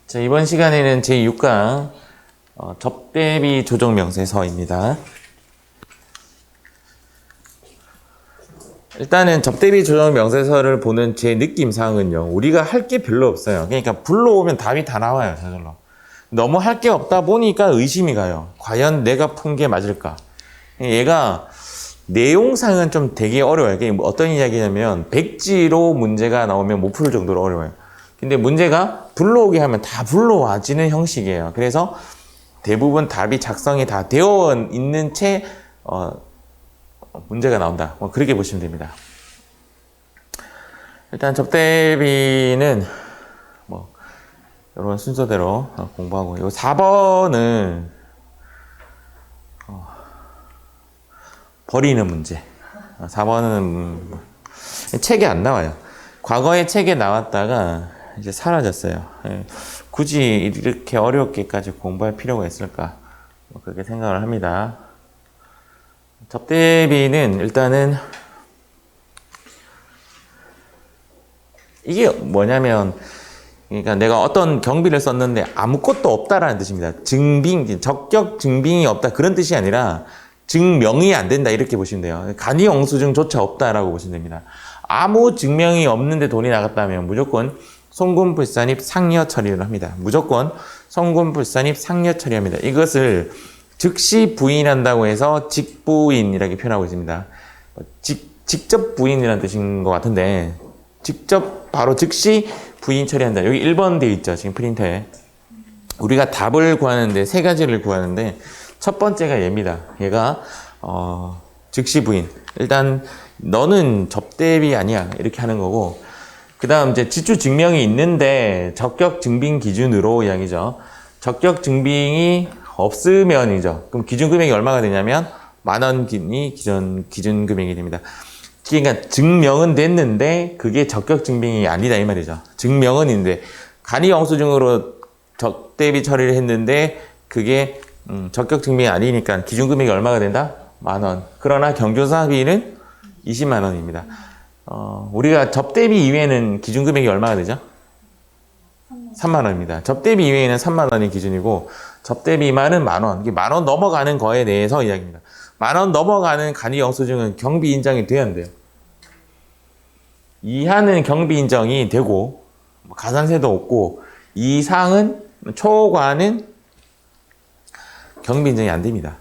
자, 이번 시간에는 제6강 접대비 조정 명세서입니다. 일단은 접대비 조정 명세서를 보는 제 느낌상은요, 우리가 할 게 별로 없어요. 그러니까 불러오면 답이 다 나와요, 저절로. 너무 할 게 없다 보니까 의심이 가요. 과연 내가 푼 게 맞을까? 얘가 내용상은 좀 되게 어려워요. 이게 어떤 이야기냐면 백지로 문제가 나오면 못 풀 정도로 어려워요. 근데 문제가 불러오게 하면 다 불러와지는 형식이에요. 그래서 대부분 답이 작성이 다 되어 있는 채 문제가 나온다. 그렇게 보시면 됩니다. 일단 접대비는 이런 순서대로 공부하고, 이 4번은 버리는 문제. 4번은 책에 안 나와요. 과거에 책에 나왔다가 이제 사라졌어요. 굳이 이렇게 어렵게까지 공부할 필요가 있을까? 그렇게 생각을 합니다. 접대비는 일단은 이게 뭐냐면, 그러니까 내가 어떤 경비를 썼는데 아무것도 없다라는 뜻입니다. 증빙, 적격 증빙이 없다 그런 뜻이 아니라 증명이 안 된다 이렇게 보시면 돼요. 간이 영수증조차 없다라고 보시면 됩니다. 아무 증명이 없는데 돈이 나갔다면 무조건 송금불산입 상여 처리를 합니다. 무조건 송금불산입 상여 처리합니다. 이것을 즉시 부인한다고 해서 직부인이라고 표현하고 있습니다. 직접 부인이라는 뜻인 것 같은데, 직접 바로 즉시 부인 처리한다. 여기 1번 되어 있죠, 지금 프린터에. 우리가 답을 구하는데 세 가지를 구하는데 첫 번째가 얘입니다. 얘가 즉시 부인. 일단 너는 접대비 아니야 이렇게 하는 거고, 그 다음 이제 지출 증명이 있는데 적격 증빙 기준으로 이야기죠. 적격 증빙이 없으면이죠. 그럼 기준 금액이 얼마가 되냐면 10,000원이 기준 금액이 됩니다. 그러니까 증명은 됐는데 그게 적격 증빙이 아니다 이 말이죠. 증명은 있는데 간이 영수증으로 접대비 처리를 했는데 그게 적격 증빙이 아니니까 기준 금액이 얼마가 된다? 10,000원. 그러나 경조사비는 20만 원입니다. 우리가 접대비 이외에는 기준 금액이 얼마가 되죠? 3만 원입니다. 접대비 이외에는 3만 원이 기준이고, 접대비만은 10,000원. 이게 10,000원 넘어가는 거에 대해서 이야기입니다. 10,000원 넘어가는 간이 영수증은 경비 인정이 돼야 돼요. 이하는 경비 인정이 되고, 가산세도 없고, 이상은, 초과는 경비 인정이 안 됩니다.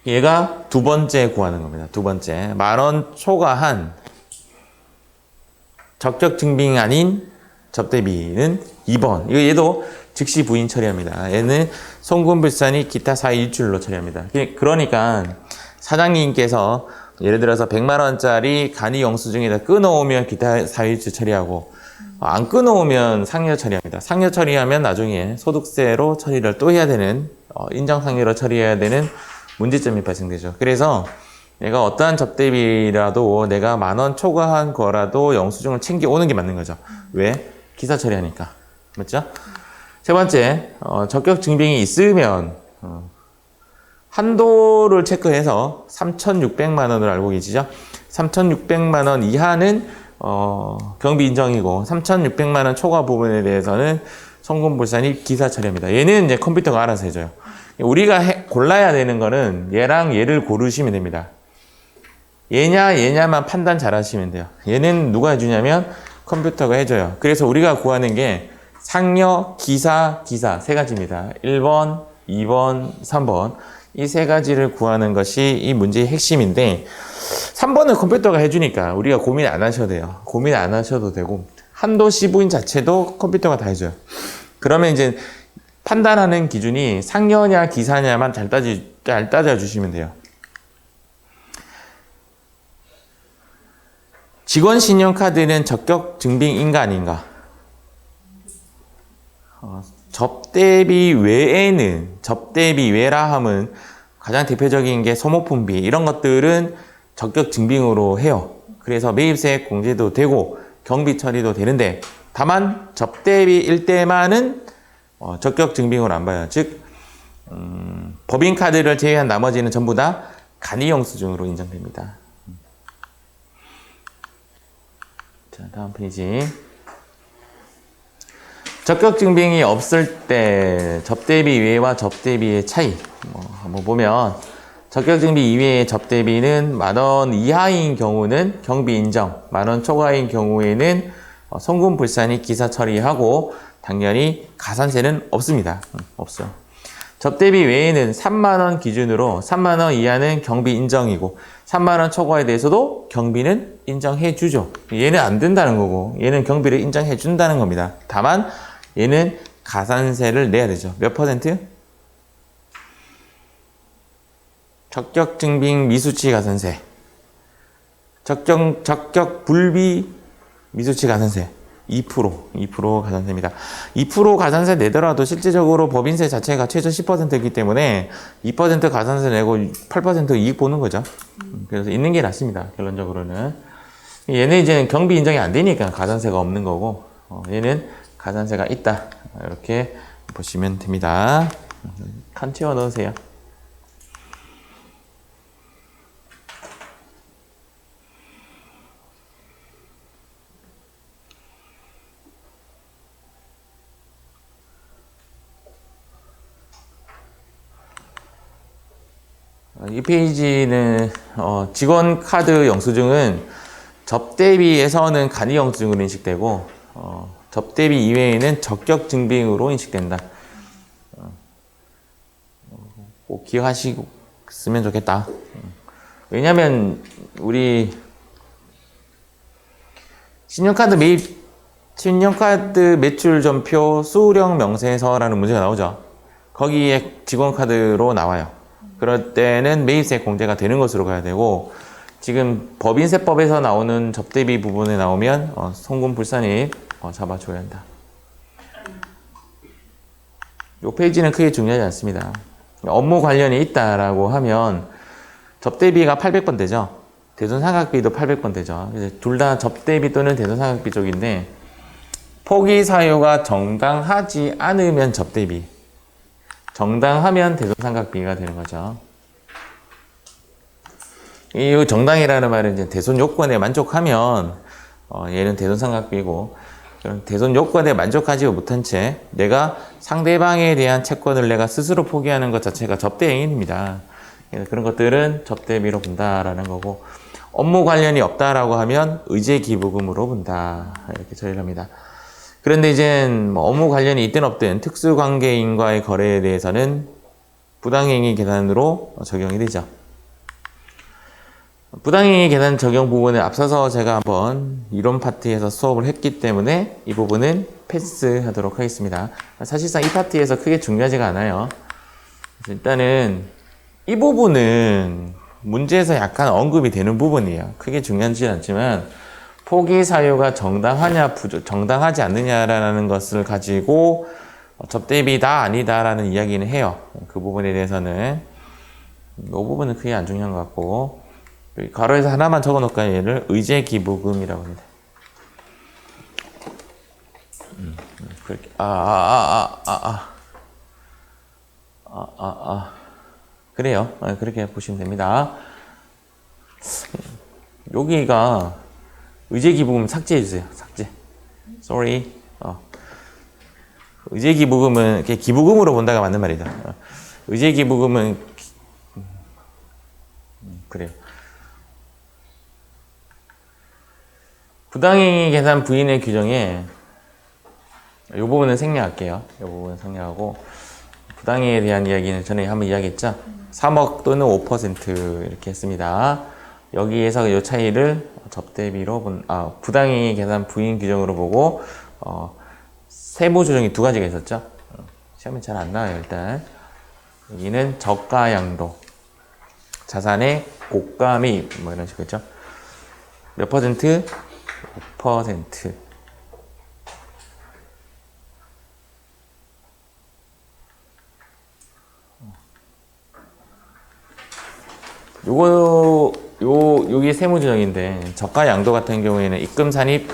얘가 두 번째 구하는 겁니다. 두 번째. 10,000원 초과한 적격 증빙 아닌 접대비는 2번. 얘도 즉시 부인 처리합니다. 얘는 송금불산이 기타 사유 일출로 처리합니다. 그러니까 사장님께서 예를 들어서 100만 원짜리 간이 영수증에다 끊어오면 기타 사유 일출 처리하고, 안 끊어오면 상여 처리합니다. 상여 처리하면 나중에 소득세로 처리를 또 해야 되는, 인정상여로 처리해야 되는 문제점이 발생되죠. 그래서 내가 어떠한 접대비라도 내가 10,000원 초과한 거라도 영수증을 챙겨오는 게 맞는 거죠. 왜? 기사 처리하니까. 맞죠? 세 번째, 적격 증빙이 있으면 한도를 체크해서 3,600만 원을 알고 계시죠? 3,600만 원 이하는 경비 인정이고, 3,600만 원 초과 부분에 대해서는 송금불산이 기사 처리합니다. 얘는 이제 컴퓨터가 알아서 해줘요. 우리가 골라야 되는 거는 얘랑 얘를 고르시면 됩니다. 얘냐만 판단 잘 하시면 돼요. 얘는 누가 해주냐면 컴퓨터가 해줘요. 그래서 우리가 구하는 게 상여, 기사 세 가지입니다. 1번, 2번, 3번. 이 세 가지를 구하는 것이 이 문제의 핵심인데, 3번은 컴퓨터가 해주니까 우리가 고민 안 하셔도 돼요. 고민 안 하셔도 되고, 한도 시부인 자체도 컴퓨터가 다 해줘요. 그러면 이제 판단하는 기준이 상여냐 기사냐만 잘 따져주시면 돼요. 직원 신용카드는 적격 증빙인가 아닌가? 접대비 외에는, 접대비 외라 함은 가장 대표적인 게 소모품비, 이런 것들은 적격 증빙으로 해요. 그래서 매입세 공제도 되고 경비 처리도 되는데, 다만 접대비일 때만은 적격 증빙으로 안 봐요. 즉 법인카드를 제외한 나머지는 전부 다 간이 영수증으로 인정됩니다. 자, 다음 페이지. 적격 증빙이 없을 때 접대비 외와 접대비의 차이 한번 보면 적격 증빙 이외의 접대비는 10,000원 이하인 경우는 경비 인정, 10,000원 초과인 경우에는 송금 불산이 기사 처리하고 당연히 가산세는 없습니다. 없어요. 접대비 외에는 30,000원 기준으로 30,000원 이하는 경비 인정이고 30,000원 초과에 대해서도 경비는 인정해 주죠. 얘는 안 된다는 거고 얘는 경비를 인정해 준다는 겁니다. 다만 얘는 가산세를 내야 되죠. 몇 퍼센트? 적격 증빙 미수치 가산세. 적격 불비 미수치 가산세. 2% 가산세입니다. 2% 가산세 내더라도 실질적으로 법인세 자체가 최저 10%이기 때문에 2% 가산세 내고 8% 이익 보는 거죠. 그래서 있는 게 낫습니다. 결론적으로는. 얘는 이제 경비 인정이 안 되니까 가산세가 없는 거고, 얘는 가산세가 있다. 이렇게 보시면 됩니다. 칸 채워 넣으세요. 이 페이지는 직원 카드 영수증은 접대비에서는 간이 영수증으로 인식되고 접대비 이외에는 적격 증빙으로 인식된다. 꼭 기억하시면 좋겠다. 왜냐하면 우리 신용카드 매출 전표 수령 명세서라는 문제가 나오죠. 거기에 직원 카드로 나와요. 그럴 때는 매입세 공제가 되는 것으로 가야 되고 지금 법인세법에서 나오는 접대비 부분에 나오면 송금 불산입 잡아줘야 한다. 이 페이지는 크게 중요하지 않습니다. 업무 관련이 있다라고 하면 접대비가 800번 되죠. 대손상각비도 800번 되죠. 둘 다 접대비 또는 대손상각비 쪽인데 포기 사유가 정당하지 않으면 접대비, 정당하면 대손상각비가 되는 거죠. 이 정당이라는 말은 이제 대손 요건에 만족하면 얘는 대손상각비고, 그럼 대손 요건에 만족하지 못한 채 내가 상대방에 대한 채권을 내가 스스로 포기하는 것 자체가 접대 행위입니다. 그런 것들은 접대비로 본다라는 거고, 업무 관련이 없다라고 하면 의제 기부금으로 본다, 이렇게 처리를 합니다. 그런데 이제 업무 관련이 있든 없든 특수관계인과의 거래에 대해서는 부당행위 계산으로 적용이 되죠. 부당행위 계산 적용 부분은 앞서서 제가 한번 이론 파트에서 수업을 했기 때문에 이 부분은 패스하도록 하겠습니다. 사실상 이 파트에서 크게 중요하지가 않아요. 일단은 이 부분은 문제에서 약간 언급이 되는 부분이에요. 크게 중요하지 않지만 포기 사유가 정당하지 않느냐라는 것을 가지고 접대비다 아니다라는 이야기는 해요. 그 부분에 대해서는 이 부분은 크게 안 중요한 것 같고, 가로에서 하나만 적어 놓을까요? 얘를 의제 기부금이라고 합니다. 그렇게 그래요. 그렇게 보시면 됩니다. 여기가 의제 기부금 삭제해 주세요. 삭제. Sorry. 의제 기부금은 이렇게 기부금으로 본다가 맞는 말이다. 의제 기부금은 그래요. 부당행위 계산 부인의 규정에 이 부분은 생략할게요. 이 부분은 생략하고, 부당행위에 대한 이야기는 전에 한번 이야기했죠. 3억 또는 5% 이렇게 했습니다. 여기에서 이 차이를 접대비로 부당행위 계산 부인 규정으로 보고, 세부 조정이 두 가지가 있었죠. 시험에 잘 안 나와요, 일단. 여기는 저가 양도, 자산의 고가 매입, 이런 식으로 있죠. 몇 퍼센트? 5%. 요게 세무조정인데, 저가 양도 같은 경우에는 입금 산입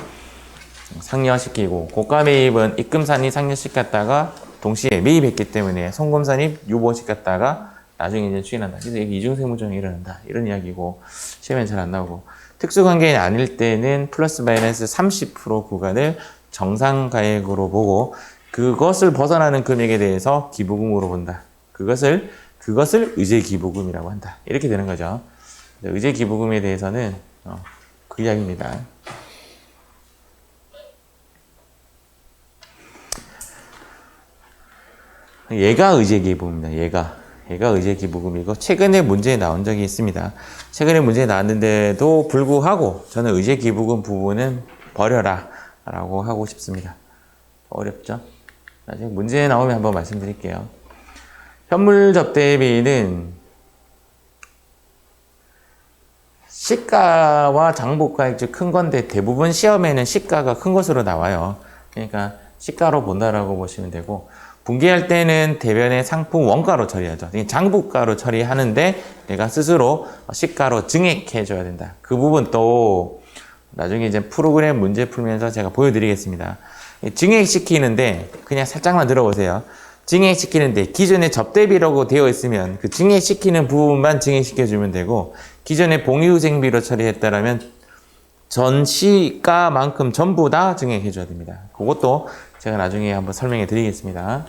상여시키고, 고가 매입은 입금 산입 상여시켰다가 동시에 매입했기 때문에 송금 산입 유보시켰다가 나중에 이제 추인한다. 그래서 이게 이중 세무조정이 일어난다. 이런 이야기고, 시험엔 잘 안 나오고, 특수관계인 아닐 때는 플러스 마이너스 30% 구간을 정상가액으로 보고, 그것을 벗어나는 금액에 대해서 기부금으로 본다. 그것을 의제기부금이라고 한다. 이렇게 되는 거죠. 의제기부금에 대해서는 그 이야기입니다. 얘가 의제기부금입니다. 얘가 의제기부금이고 최근에 문제에 나온 적이 있습니다. 최근에 문제에 나왔는데도 불구하고 저는 의제기부금 부분은 버려라 라고 하고 싶습니다. 어렵죠? 나중에 문제에 나오면 한번 말씀드릴게요. 현물 접대비는 시가와 장부가액 중 큰 건데 대부분 시험에는 시가가 큰 것으로 나와요. 그러니까 시가로 본다라고 보시면 되고, 분기할 때는 대변의 상품 원가로 처리하죠. 장부가로 처리하는데 내가 스스로 시가로 증액해 줘야 된다. 그 부분 또 나중에 이제 프로그램 문제 풀면서 제가 보여드리겠습니다. 증액시키는데 그냥 살짝만 들어보세요. 증액시키는데 기존에 접대비라고 되어 있으면 그 증액시키는 부분만 증액시켜주면 되고, 기존에 봉유생비로 처리했다라면 전 시가만큼 전부 다 증액해줘야 됩니다. 그것도 제가 나중에 한번 설명해 드리겠습니다.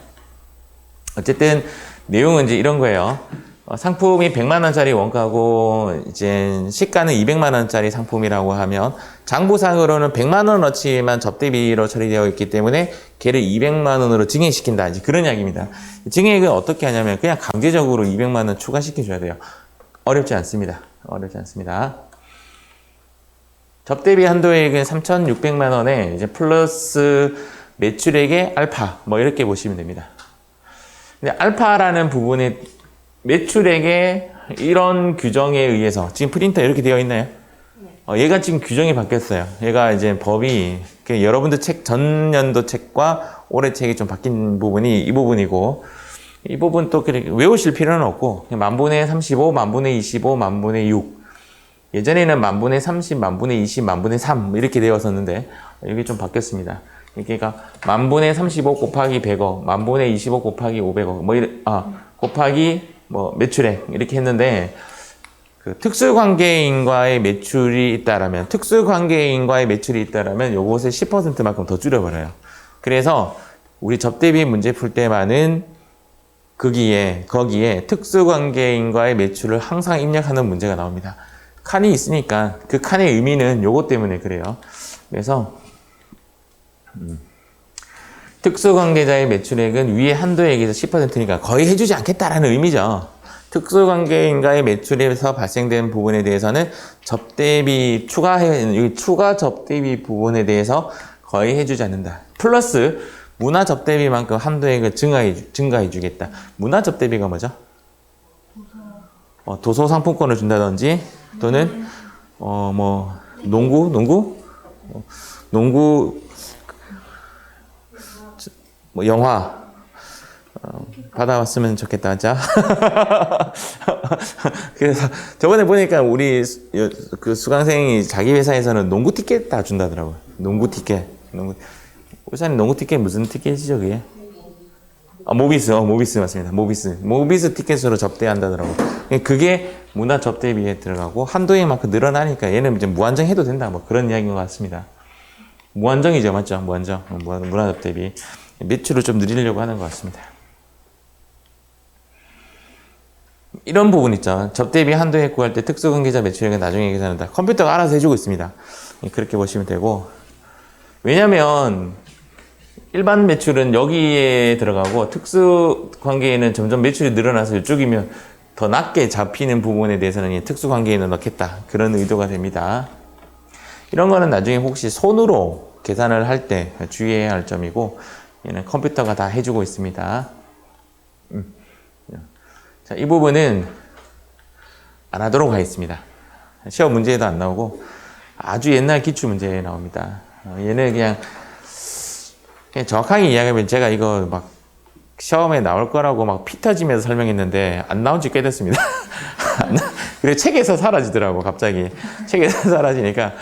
어쨌든 내용은 이제 이런 거예요. 상품이 100만원짜리 원가고 이제 시가는 200만원짜리 상품이라고 하면 장부상으로는 100만원어치만 접대비로 처리되어 있기 때문에 걔를 200만원으로 증액시킨다. 이제 그런 이야기입니다. 증액은 어떻게 하냐면 그냥 강제적으로 200만원 추가시켜줘야 돼요. 어렵지 않습니다. 접대비 한도액은 3,600만원에 이제 플러스 매출액의 알파 뭐 이렇게 보시면 됩니다. 근데 알파라는 부분에 매출액의 이런 규정에 의해서 지금 프린터 이렇게 되어 있나요? 얘가 지금 규정이 바뀌었어요. 얘가 이제 법이 여러분들 책 전년도 책과 올해 책이 좀 바뀐 부분이 이 부분이고, 이 부분 또 외우실 필요는 없고 만분의 35, 만분의 25, 만분의 6. 예전에는 만분의 30, 만분의 20, 만분의 3 이렇게 되었었는데 이게 좀 바뀌었습니다. 그러니까 만분의 35 곱하기 100억, 만분의 25 곱하기 500억, 곱하기 매출액 이렇게 했는데, 그 특수관계인과의 매출이 있다라면 요것의 10%만큼 더 줄여버려요. 그래서 우리 접대비 문제 풀 때만은 거기에 특수관계인과의 매출을 항상 입력하는 문제가 나옵니다. 칸이 있으니까 그 칸의 의미는 요것 때문에 그래요. 그래서 특수관계자의 매출액은 위의 한도액에서 10%니까 거의 해주지 않겠다라는 의미죠. 특수관계인과의 매출에서 발생된 부분에 대해서는 추가 접대비 부분에 대해서 거의 해주지 않는다. 플러스 문화 접대비만큼 한도액을 증가해 주겠다. 문화 접대비가 뭐죠? 도서 상품권을 준다든지 또는 농구 영화 받아왔으면 좋겠다. 자. 그래서 저번에 보니까 우리 그 수강생이 자기 회사에서는 농구 티켓 다 준다더라고요. 농구 티켓. 우선 농구 티켓 무슨 티켓이죠, 그게? 모비스 맞습니다. 모비스 티켓으로 접대한다더라고요. 그게 문화 접대비에 들어가고 한도액만큼 늘어나니까 얘는 이제 무한정 해도 된다. 뭐 그런 이야기인 것 같습니다. 무한정이죠, 맞죠? 무한정. 문화 접대비. 매출을 좀 늘리려고 하는 것 같습니다. 이런 부분 있죠. 접대비 한도액 구할 때 특수관계자 매출액은 나중에 계산한다. 컴퓨터가 알아서 해주고 있습니다. 그렇게 보시면 되고, 왜냐면 일반 매출은 여기에 들어가고 특수관계에는 점점 매출이 늘어나서 이쪽이면 더 낮게 잡히는 부분에 대해서는 특수관계에는 넣겠다. 그런 의도가 됩니다. 이런 거는 나중에 혹시 손으로 계산을 할 때 주의해야 할 점이고, 얘는 컴퓨터가 다 해주고 있습니다. 자, 이 부분은 안 하도록 하겠습니다. 시험 문제에도 안 나오고 아주 옛날 기출 문제에 나옵니다. 얘는 그냥 정확하게 이야기하면 제가 이거 막 시험에 나올 거라고 막 피 터지면서 설명했는데 안 나온 지 꽤 됐습니다. 그리고 책에서 사라지더라고, 갑자기. 책에서 사라지니까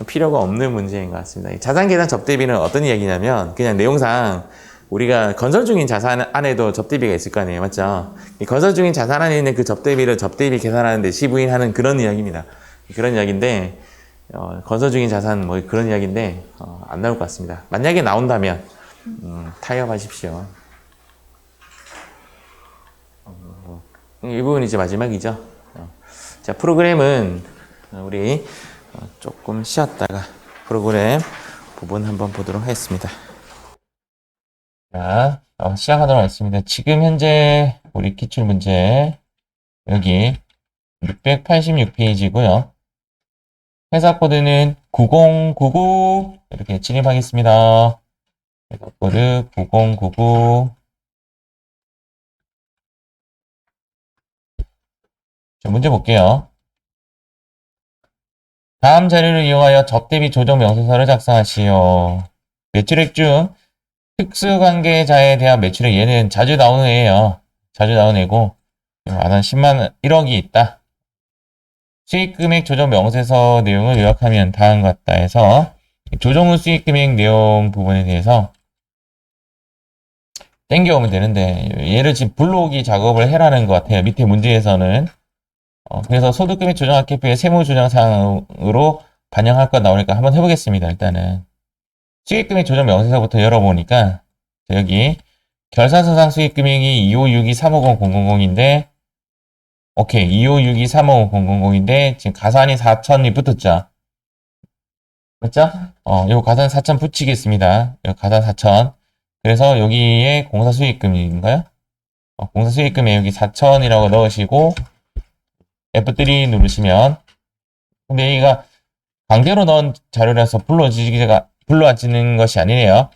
필요가 없는 문제인 것 같습니다. 자산계산 접대비는 어떤 이야기냐면 그냥 내용상 우리가 건설 중인 자산 안에도 접대비가 있을 거 아니에요, 맞죠? 이 건설 중인 자산 안에 있는 그 접대비를 접대비 계산하는데 시부인하는 그런 이야기입니다. 그런 이야기인데 건설 중인 자산 뭐 그런 이야기인데 안 나올 것 같습니다. 만약에 나온다면 타협하십시오. 이 부분이 이제 마지막이죠. 자, 프로그램은 우리 조금 쉬었다가 프로그램 부분 한번 보도록 하겠습니다. 자, 시작하도록 하겠습니다. 지금 현재 우리 기출문제 여기 686페이지고요. 회사 코드는 9099 이렇게 진입하겠습니다. 회사 코드 9099. 자, 문제 볼게요. 다음 자료를 이용하여 접대비 조정 명세서를 작성하시오. 매출액 중 특수관계자에 대한 매출액, 얘는 자주 나오는 애예요. 자주 나오는 애고 한 10만 1억이 있다. 수익금액 조정 명세서 내용을 요약하면 다음과 같다 해서 조정 후 수익금액 내용 부분에 대해서 땡겨오면 되는데 얘를 지금 불러오기 작업을 해라는 것 같아요. 밑에 문제에서는 그래서 소득금액 조정 학계표의 세무조정사항으로 반영할 것 나오니까 한번 해보겠습니다. 일단은 수익금액 조정 명세서부터 열어보니까 여기 결산서상 수익금액이 2562350000인데 오케이 2562350000인데 지금 가산이 4천이 붙었죠. 맞죠? 요 가산 4천 붙이겠습니다. 요 가산 4천. 그래서 여기에 공사 수익금인가요? 공사 수익금에 여기 4천이라고 넣으시고 F3 누르시면 근데 얘가 강제로 넣은 자료라서 불러지는 것이 아니네요.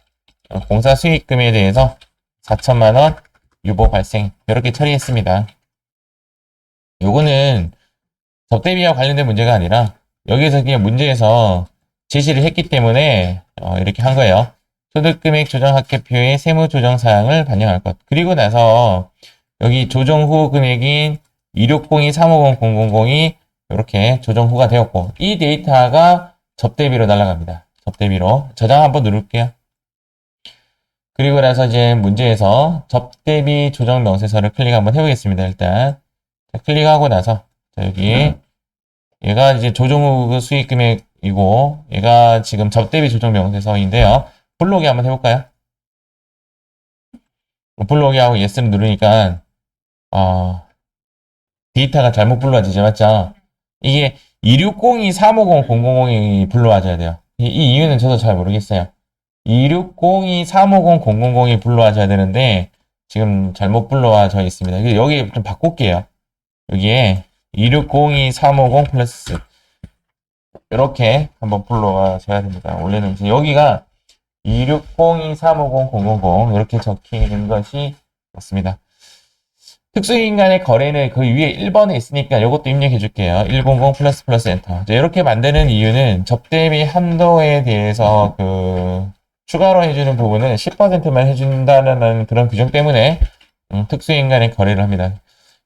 공사 수익금에 대해서 4천만 원 유보 발생 이렇게 처리했습니다. 요거는 접대비와 관련된 문제가 아니라 여기에서 그냥 문제에서 제시를 했기 때문에 이렇게 한 거예요. 소득금액 조정 학계표의 세무조정 사항을 반영할 것. 그리고 나서 여기 조정 후 금액인 2602-350000이 이렇게 조정 후가 되었고 이 데이터가 접대비로 날아갑니다. 접대비로 저장 한번 누를게요. 그리고 나서 이제 문제에서 접대비 조정 명세서를 클릭 한번 해보겠습니다. 일단 클릭하고 나서 여기 얘가 이제 조정 후 수익 금액이고 얘가 지금 접대비 조정 명세서인데요. 불러오기 한번 해볼까요? 불러오기 하고 예스를 누르니까 데이터가 잘못 불러와지죠. 맞죠? 이게 260-2500-000이 불러와줘야 돼요. 이 이유는 저도 잘 모르겠어요. 260-2500-000이 불러와줘야 되는데 지금 잘못 불러와져 있습니다. 여기 좀 바꿀게요. 여기에 260-2500 플러스 이렇게 한번 불러와줘야 됩니다. 원래는 이제 여기가 260-2500-000 이렇게 적히는 것이 맞습니다. 특수인 간의 거래는 그 위에 1번에 있으니까 이것도 입력해 줄게요. 100 플러스 플러스 엔터. 이렇게 만드는 이유는 접대비 한도에 대해서 추가로 해주는 부분은 10%만 해준다는 그런 규정 때문에 특수인 간의 거래를 합니다.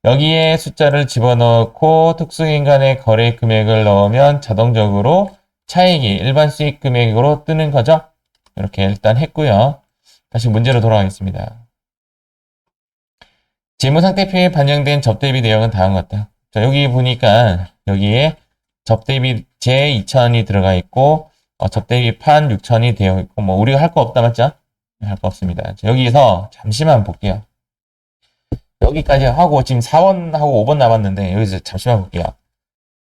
여기에 숫자를 집어넣고 특수인 간의 거래 금액을 넣으면 자동적으로 차익이 일반 수익 금액으로 뜨는 거죠. 이렇게 일단 했고요. 다시 문제로 돌아가겠습니다. 재무상태표에 반영된 접대비 내용은 다음과 같다. 자, 여기 보니까 여기에 접대비 제 2천이 들어가 있고 접대비 판 6천이 되어 있고 뭐 우리가 할 거 없다 맞죠? 할 거 없습니다. 자, 여기서 잠시만 볼게요. 여기까지 하고 지금 4번하고 5번 남았는데 여기서 잠시만 볼게요.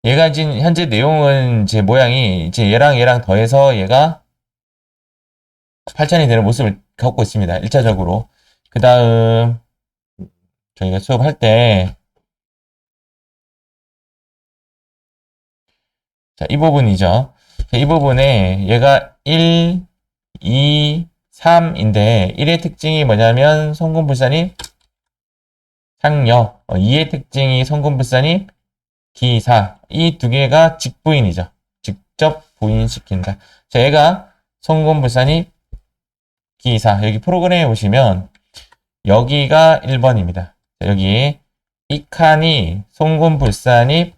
얘가 지금 현재 내용은 제 모양이 이제 얘랑 더해서 얘가 8천이 되는 모습을 갖고 있습니다. 1차적으로. 그 다음 저희가 수업할 때 자, 이 부분이죠. 자, 이 부분에 얘가 1, 2, 3인데 1의 특징이 뭐냐면 송금불산입 상여 2의 특징이 송금불산입 기사 이 두 개가 직부인이죠. 직접 부인시킨다. 자, 얘가 송금불산입 기사 여기 프로그램에 보시면 여기가 1번입니다. 자, 여기 이 칸이 송금불산입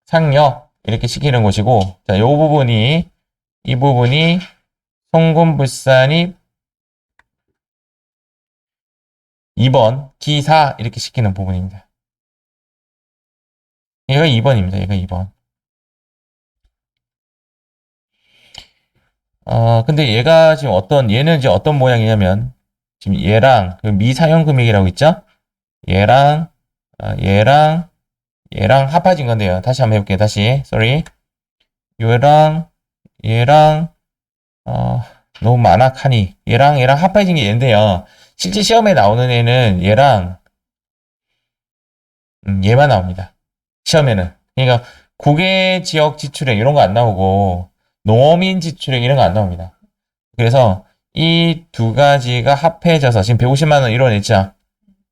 상여 이렇게 시키는 것이고 자, 이 부분이 송금불산입 2번 기사 이렇게 시키는 부분입니다. 얘가 2번입니다. 얘가 2번. 근데 얘가 지금 얘는 이제 어떤 모양이냐면, 지금 얘랑, 그 미사용 금액이라고 있죠? 얘랑, 얘랑, 얘랑 합해진 건데요. 다시 한번 해볼게요. 다시, sorry. 얘랑, 어, 너무 많아, 칸이. 얘랑 합해진 게 얘인데요. 실제 시험에 나오는 애는 얘랑, 얘만 나옵니다. 시험에는. 그러니까, 국외 지역 지출액 이런 거 안 나오고, 농어민 지출액 이런 거 안 나옵니다. 그래서 이 두 가지가 합해져서 지금 150만 원 이뤄냈죠.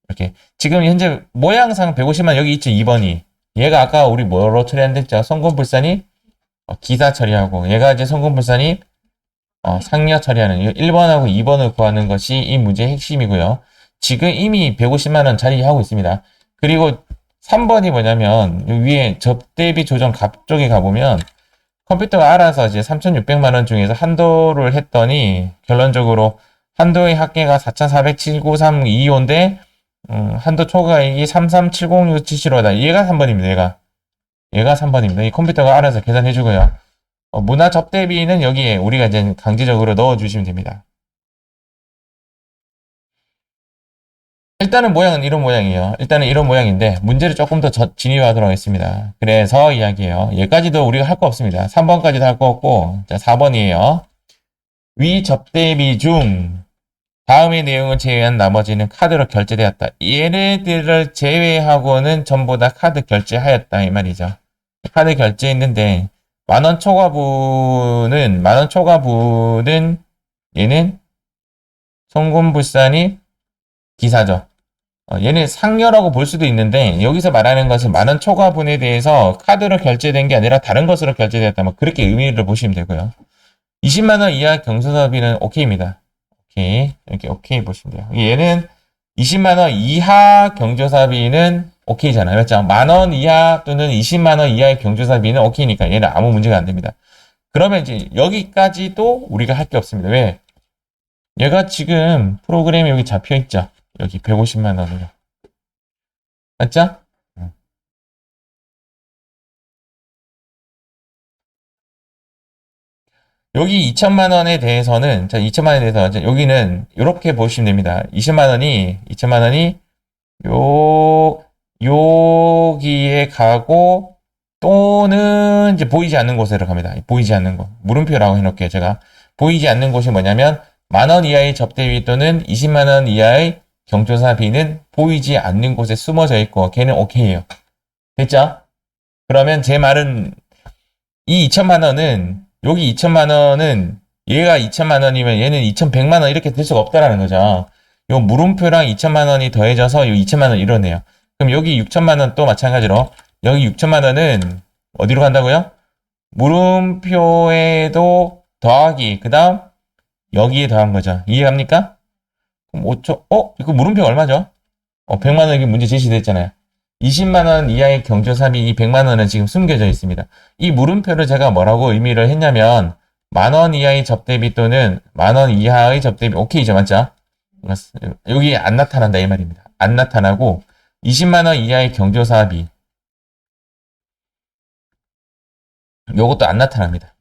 이렇게 지금 현재 모양상 150만 원 여기 있죠. 2번이. 얘가 아까 우리 뭐로 처리한댔죠? 성금불산이 기사 처리하고 얘가 이제 성금불산이 상여 처리하는 1번하고 2번을 구하는 것이 이 문제의 핵심이고요. 지금 이미 150만 원 자리하고 있습니다. 그리고 3번이 뭐냐면 위에 접대비 조정 값 쪽에 가보면 컴퓨터가 알아서 이제 3,600만 원 중에서 한도를 했더니 결론적으로 한도의 합계가 4,479.325인데 한도 초과액이 3370675다. 얘가 3번입니다. 얘가 3번입니다. 이 컴퓨터가 알아서 계산해 주고요. 문화 접대비는 여기에 우리가 이제 강제적으로 넣어 주시면 됩니다. 일단은 모양은 이런 모양이에요. 일단은 이런 모양인데 문제를 조금 더 진입하도록 하겠습니다. 그래서 이야기해요. 얘까지도 우리가 할 거 없습니다. 3번까지도 할 거 없고 자 4번이에요. 위 접대비 중 다음의 내용을 제외한 나머지는 카드로 결제되었다. 얘네들을 제외하고는 전부 다 카드 결제하였다 이 말이죠. 카드 결제했는데 만원 초과분은 얘는 송금불산이 기사죠. 얘는 상여라고 볼 수도 있는데 여기서 말하는 것은 만원 초과분에 대해서 카드로 결제된 게 아니라 다른 것으로 결제되었다. 뭐 그렇게 의미를 보시면 되고요. 20만원 이하 경조사비는 오케이입니다. 오케이. 이렇게 오케이 보시면 돼요. 얘는 20만원 이하 경조사비는 오케이잖아요. 맞죠? 만원 이하 또는 20만원 이하의 경조사비는 오케이니까 얘는 아무 문제가 안 됩니다. 그러면 이제 여기까지도 우리가 할 게 없습니다. 왜? 얘가 지금 프로그램이 여기 잡혀 있죠. 여기 150만 원으로. 맞죠? 여기 2천만 원에 대해서는, 자, 2천만 원에 대해서, 여기는 이렇게 보시면 됩니다. 2천만 원이, 여기에 가고, 또는 이제 보이지 않는 곳으로 갑니다. 보이지 않는 곳. 물음표라고 해놓을게요, 제가. 보이지 않는 곳이 뭐냐면, 만원 이하의 접대비 또는 20만 원 이하의 경조사비는 보이지 않는 곳에 숨어져 있고 걔는 오케이예요. 됐죠? 그러면 제 말은 이 2천만 원은 여기 2천만 원은 얘가 2천만 원이면 얘는 2,100만 원 이렇게 될 수가 없다라는 거죠. 요 물음표랑 2천만 원이 더해져서 요 2천만 원 이러네요. 그럼 여기 6천만 원 또 마찬가지로 여기 6천만 원은 어디로 간다고요? 물음표에도 더하기 그다음 여기에 더한 거죠. 이해갑니까? 그럼 5초, 이거 물음표 얼마죠? 100만 원이 문제 제시됐잖아요. 20만 원 이하의 경조사비 이 100만 원은 지금 숨겨져 있습니다. 이 물음표를 제가 뭐라고 의미를 했냐면 만 원 이하의 접대비 또는 만 원 이하의 접대비 오케이죠, 맞죠? 여기 안 나타난다 이 말입니다. 안 나타나고 20만 원 이하의 경조사비 요것도 안 나타납니다.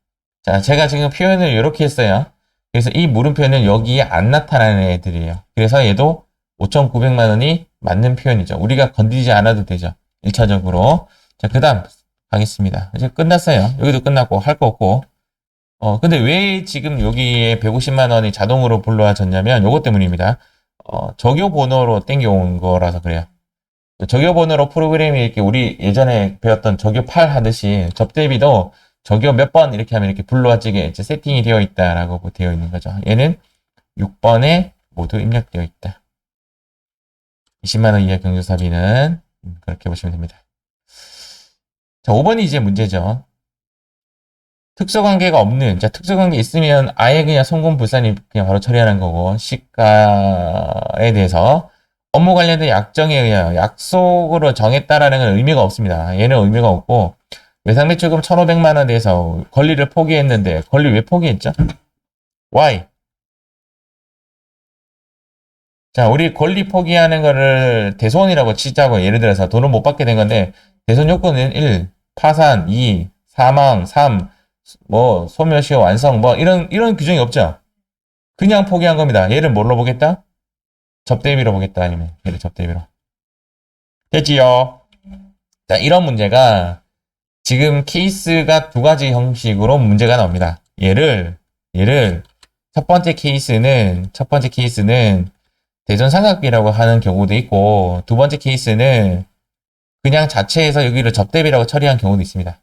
자, 제가 지금 표현을 이렇게 했어요. 그래서 이 물음표는 여기에 안 나타나는 애들이에요. 그래서 얘도 5,900만 원이 맞는 표현이죠. 우리가 건드리지 않아도 되죠. 1차적으로. 자, 그 다음 가겠습니다. 이제 끝났어요. 여기도 끝났고 할 거 없고. 근데 왜 지금 여기에 150만 원이 자동으로 불러와졌냐면 요것 때문입니다. 적요 번호로 땡겨온 거라서 그래요. 적요 번호로 프로그램이 이렇게 우리 예전에 배웠던 적요 8 하듯이 접대비도 적요 몇 번 이렇게 하면 이렇게 불러와지게 이제 세팅이 되어 있다라고 되어 있는 거죠. 얘는 6번에 모두 입력되어 있다. 20만 원 이하 경조사비는 그렇게 보시면 됩니다. 자, 5번이 이제 문제죠. 특수관계가 없는, 자, 특수관계 있으면 아예 그냥 송금불산이 그냥 바로 처리하는 거고, 시가에 대해서 업무 관련된 약정에 의하여 약속으로 정했다라는 건 의미가 없습니다. 얘는 의미가 없고, 외상매출금 1,500만 원에 대해서 권리를 포기했는데, 권리 왜 포기했죠? Why? 자, 우리 권리 포기하는 거를 대손이라고 치자고 예를 들어서 돈을 못 받게 된 건데, 대손 요건은 1, 파산, 2, 사망, 3, 뭐 소멸시효 완성 뭐 이런 규정이 없죠. 그냥 포기한 겁니다. 얘를 뭘로 보겠다? 접대비로 보겠다. 아니면 얘를 접대비로. 됐지요? 자, 이런 문제가 지금 케이스가 두 가지 형식으로 문제가 나옵니다. 얘를 첫 번째 케이스는 대전삼각비라고 하는 경우도 있고 두 번째 케이스는 그냥 자체에서 여기를 접대비라고 처리한 경우도 있습니다.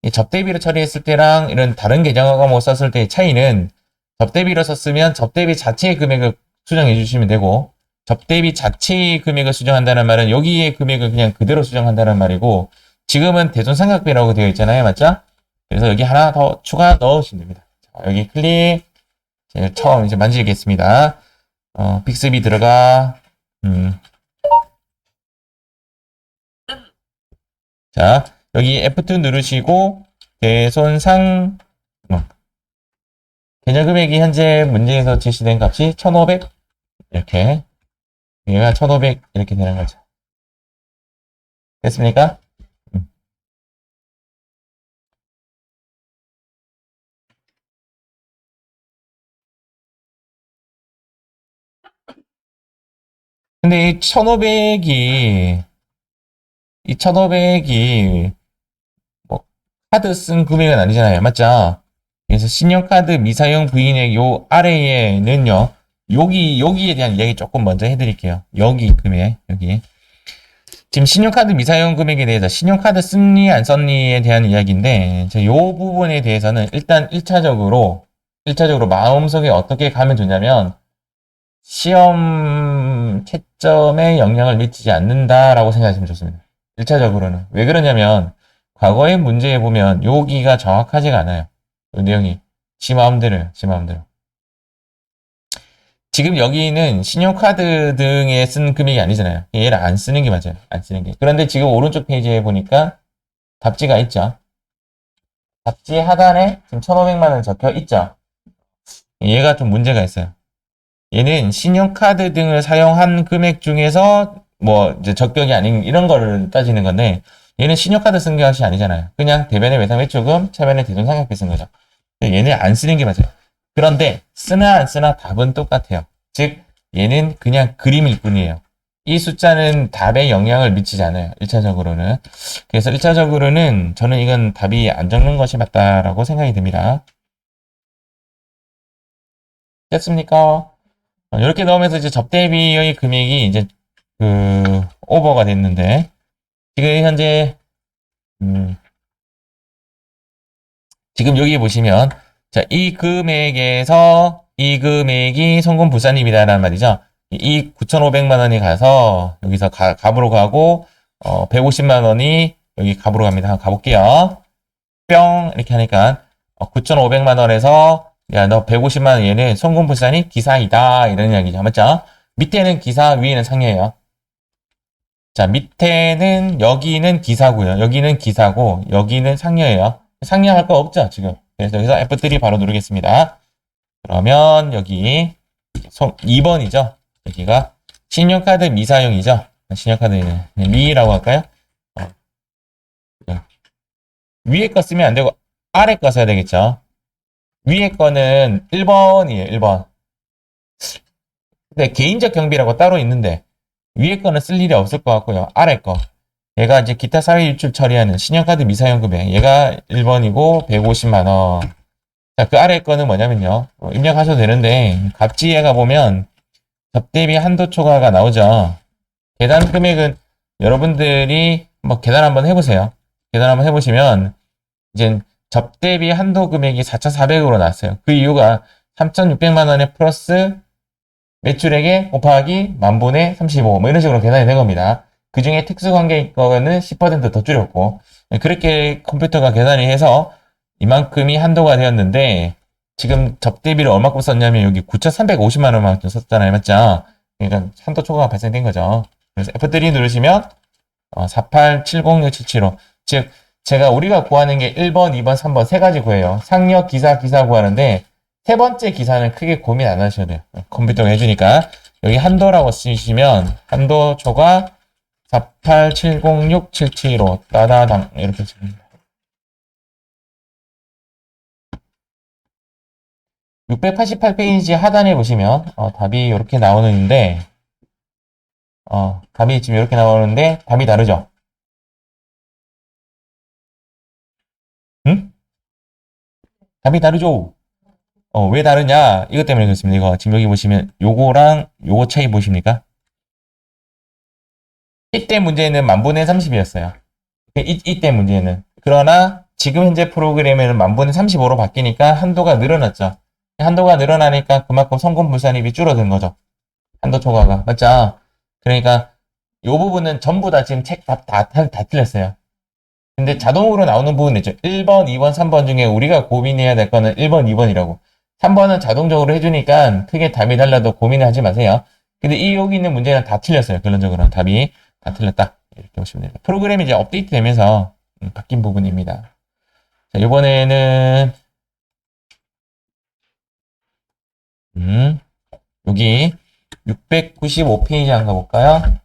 이 접대비로 처리했을 때랑 이런 다른 계정 과목 썼을 때의 차이는 접대비로 썼으면 접대비 자체의 금액을 수정해 주시면 되고 접대비 자체의 금액을 수정한다는 말은 여기의 금액을 그냥 그대로 수정한다는 말이고 지금은 대존삼각비라고 되어 있잖아요. 맞죠? 그래서 여기 하나 더 추가 넣으시면 됩니다. 자, 여기 클릭 제일 처음 이제 만지겠습니다. 픽스비 들어가 자 여기 F2 누르시고 대손상 계정 금액이 현재 문제에서 제시된 값이 1500 이렇게 얘가 1500 이렇게 되는 거죠. 됐습니까? 근데 이 1500이 뭐 카드 쓴 금액은 아니잖아요. 맞죠? 그래서 신용카드 미사용 부인액 요 아래에는요. 여기에 대한 이야기 조금 먼저 해드릴게요. 여기 금액, 여기. 지금 신용카드 미사용 금액에 대해서 신용카드 썼니 안 썼니에 대한 이야기인데 요 부분에 대해서는 일단 1차적으로 마음속에 어떻게 가면 좋냐면 시험 채점에 영향을 미치지 않는다라고 생각하시면 좋습니다. 1차적으로는. 왜 그러냐면 과거의 문제에 보면 여기가 정확하지가 않아요. 이 내용이. 지 마음대로. 지금 여기는 신용카드 등에 쓴 금액이 아니잖아요. 얘를 안 쓰는 게 맞아요. 안 쓰는 게. 그런데 지금 오른쪽 페이지에 보니까 답지가 있죠. 답지 하단에 지금 1,500만 원 적혀 있죠. 얘가 좀 문제가 있어요. 얘는 신용카드 등을 사용한 금액 중에서 뭐 이제 적격이 아닌 이런 거를 따지는 건데 얘는 신용카드 쓴 것이 아니잖아요. 그냥 대변의 외상 외출금, 차변의 대존상각비 쓴 거죠. 얘는 안 쓰는 게 맞아요. 그런데 쓰나 안 쓰나 답은 똑같아요. 즉 얘는 그냥 그림일 뿐이에요. 이 숫자는 답에 영향을 미치지 않아요. 1차적으로는. 그래서 1차적으로는 저는 이건 답이 안 적는 것이 맞다라고 생각이 듭니다. 됐습니까? 이렇게 넣으면서 이제 접대비의 금액이 이제 오버가 됐는데 지금 현재 지금 여기 보시면 자, 이 금액에서 이 금액이 성금 불산입니다라는 말이죠. 이 9,500만 원이 가서 여기서 갑으로 가고 150만 원이 여기 갑으로 갑니다. 한번 가볼게요. 뿅 이렇게 하니까 9,500만 원에서 야, 너 150만 원 얘는 성금 불산이 기사이다 이런 이야기죠. 맞죠? 밑에는 기사, 위에는 상여예요. 자, 밑에는 여기는 기사고요. 여기는 기사고 여기는 상여예요. 상여할 거 없죠, 지금. 그래서 여기서 F3 바로 누르겠습니다. 그러면 여기 2번이죠. 여기가 신용카드 미사용이죠. 신용카드 미라고 할까요? 위에 거 쓰면 안 되고 아래 거 써야 되겠죠. 위에 거는 1번이에요. 1번. 근데 개인적 경비라고 따로 있는데 위에 거는 쓸 일이 없을 것 같고요. 아래 거. 얘가 이제 기타 사회 유출 처리하는 신용카드 미사용 금액. 얘가 1번이고 150만 원. 자, 그 아래 거는 뭐냐면요. 입력하셔도 되는데 갑지에 가보면 접대비 한도 초과가 나오죠. 계산 금액은 여러분들이 뭐 계산 한번 해보세요. 계산 한번 해보시면 이제 접대비 한도 금액이 4,400으로 나왔어요. 그 이유가 3,600만 원에 플러스 매출액에 곱하기 만분의 35, 뭐 이런 식으로 계산이 된 겁니다. 그 중에 특수관계인 거는 10%더 줄였고, 그렇게 컴퓨터가 계산을 해서 이만큼이 한도가 되었는데, 지금 접대비를 얼마큼 썼냐면 여기 9,350만 원만 썼잖아요. 맞죠? 그러니까 한도 초과가 발생된 거죠. 그래서 F3 누르시면 48706775. 즉, 우리가 구하는 게 1번, 2번, 3번 세 가지 구해요. 상여, 기사 구하는데 세 번째 기사는 크게 고민 안 하셔도 돼요. 컴퓨터가 해주니까. 여기 한도라고 쓰시면 한도 초과 487067725 따다당 이렇게 쓰니다 688페이지 하단에 보시면 답이 이렇게 나오는데 답이 지금 이렇게 나오는데 답이 다르죠? 응? 답이 다르죠? 왜 다르냐? 이것 때문에 그렇습니다. 이거 지금 여기 보시면 요거랑 요거 차이 보십니까? 이때 문제는 만분의 30이었어요. 이때 문제는. 그러나 지금 현재 프로그램에는 만분의 35로 바뀌니까 한도가 늘어났죠. 한도가 늘어나니까 그만큼 성분불산입이 줄어든 거죠. 한도 초과가. 맞죠? 그러니까 요 부분은 전부 다 지금 책 다 틀렸어요. 근데 자동으로 나오는 부분이 있죠. 1번, 2번, 3번 중에 우리가 고민해야 될 거는 1번, 2번이라고. 3번은 자동적으로 해주니까 크게 답이 달라도 고민을 하지 마세요. 근데 여기 있는 문제는 다 틀렸어요. 결론적으로는 답이 다 틀렸다. 이렇게 보시면 됩니다. 프로그램이 이제 업데이트 되면서 바뀐 부분입니다. 자, 이번에는 여기 695페이지 한번 가볼까요?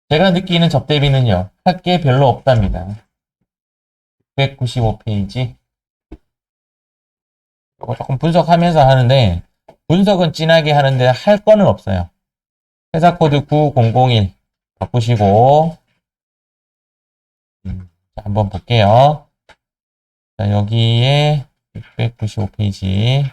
제가 느끼는 접대비는요, 할 게 별로 없답니다. 695페이지. 이거 조금 분석하면서 하는데, 분석은 진하게 하는데 할 거는 없어요. 회사 코드 9001 바꾸시고, 자, 한번 볼게요. 자, 여기에 695페이지.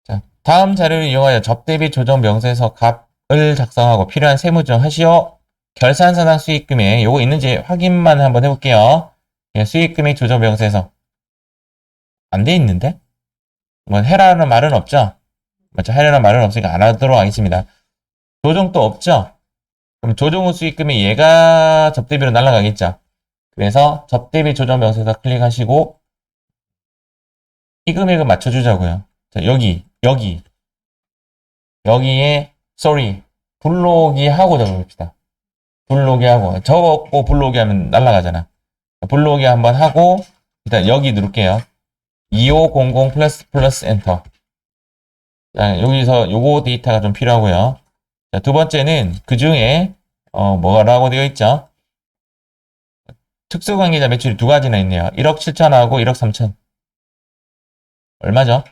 자, 다음 자료를 이용하여 접대비 조정 명세서 값을 작성하고 필요한 세무조정 하시오. 결산사당 수익금액 요거 있는지 확인만 한번 해볼게요. 예, 수익금액 조정 명세서 안 돼 있는데? 뭐 해라는 말은 없죠? 맞죠? 해라는 말은 없으니까 안 하도록 하겠습니다. 조정도 없죠? 그럼 조정 후 수익금이 얘가 접대비로 날아가겠죠? 그래서 접대비 조정 명세서 클릭하시고 이 금액을 맞춰주자고요. 자, 여기에 sorry 불로기 하고 적어봅시다. 불로기 하고 적었고 불로기 하면 날아가잖아. 불로기 한번 하고 일단 여기 누를게요. 2500 플러스 엔터. 자, 여기서 요거 데이터가 좀 필요하고요. 자, 두 번째는 그 중에 뭐라고 되어 있죠? 특수관계자 매출이 두 가지나 있네요. 1억 7천하고 1억 3천. 얼마죠?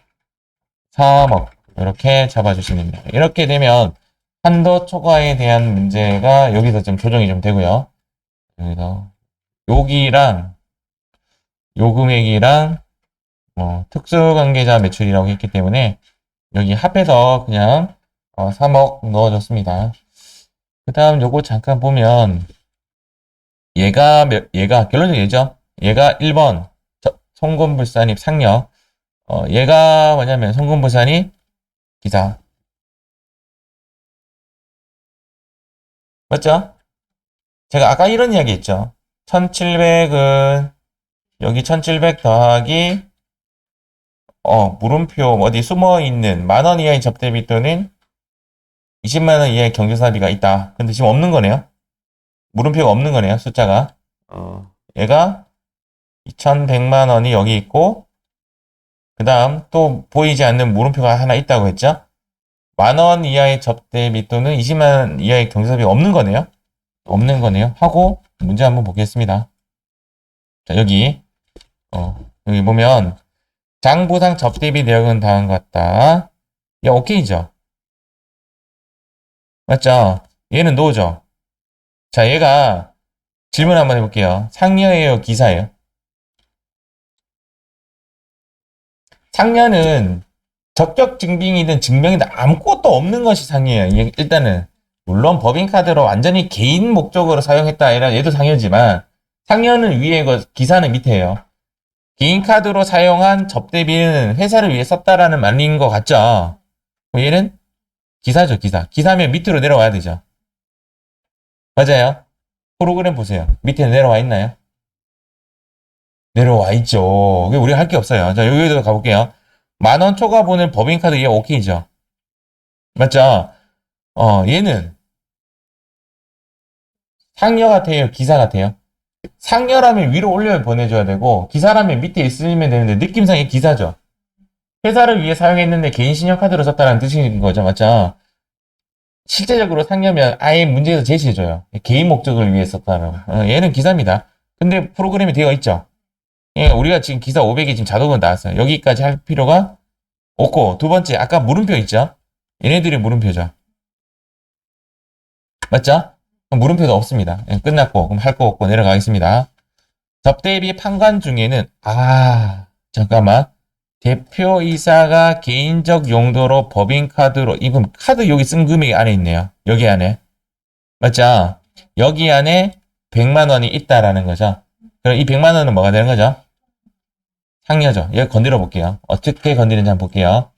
3억. 이렇게 잡아주시면 됩니다. 이렇게 되면 한도 초과에 대한 문제가 여기서 좀 조정이 좀 되고요. 여기서 여기랑 요 금액이랑 특수관계자 매출이라고 했기 때문에 여기 합해서 그냥 3억 넣어줬습니다. 그 다음 요거 잠깐 보면 얘가 결론적으로 얘죠. 얘가 1번 송금불산입 상력. 얘가 뭐냐면 송금불산입 기사. 맞죠? 제가 아까 이런 이야기 했죠. 1700은 여기 1700 더하기 물음표 어디 숨어있는 만원 이하의 접대비 또는 20만원 이하의 경조사비가 있다. 근데 지금 없는 거네요. 물음표가 없는 거네요. 숫자가. 얘가 2100만원이 여기 있고 그 다음 또 보이지 않는 물음표가 하나 있다고 했죠. 만원 이하의 접대비 또는 20만원 이하의 경조사비가 없는 거네요. 없는 거네요. 하고 문제 한번 보겠습니다. 자, 여기 보면 장부상 접대비 내역은 다음과 같다. 야, 오케이죠? 맞죠? 얘는 노죠? 자, 얘가 질문 한번 해볼게요. 상여예요? 기사예요? 상여는 적격 증빙이든 증명이든 아무것도 없는 것이 상여예요. 일단은 물론 법인카드로 완전히 개인 목적으로 사용했다 아니라 얘도 상여지만 상여는 위에 기사는 밑에예요. 개인카드로 사용한 접대비는 회사를 위해 썼다라는 말인 것 같죠? 얘는 기사죠, 기사. 기사면 밑으로 내려와야 되죠. 맞아요. 프로그램 보세요. 밑에 내려와 있나요? 내려와 있죠. 우리가 할 게 없어요. 자, 여기도 가볼게요. 만원 초과분을 법인카드 얘 오케이죠. 맞죠? 얘는 상여 같아요? 기사 같아요? 상여라면 위로 올려 보내줘야 되고 기사라면 밑에 있으면 되는데 느낌상의 기사죠. 회사를 위해 사용했는데 개인 신용카드로 썼다는 뜻인 거죠. 맞죠? 실제적으로 상여면 아예 문제에서 제시해줘요. 개인 목적을 위해 썼다는. 얘는 기사입니다. 근데 프로그램이 되어 있죠. 예, 우리가 지금 기사 500이 지금 자동으로 나왔어요. 여기까지 할 필요가 없고, 두 번째, 아까 물음표 있죠? 얘네들이 물음표죠. 맞죠? 그럼 물음표도 없습니다. 예, 끝났고, 그럼 할 거 없고 내려가겠습니다. 접대비 판관 중에는, 잠깐만. 대표이사가 개인적 용도로 법인카드로, 이건 카드 여기 쓴 금액이 안에 있네요. 여기 안에. 맞죠? 여기 안에 100만 원이 있다라는 거죠. 그럼 이 100만 원은 뭐가 되는 거죠? 상여죠. 여기 건드려 볼게요. 어떻게 건드리는지 한번 볼게요.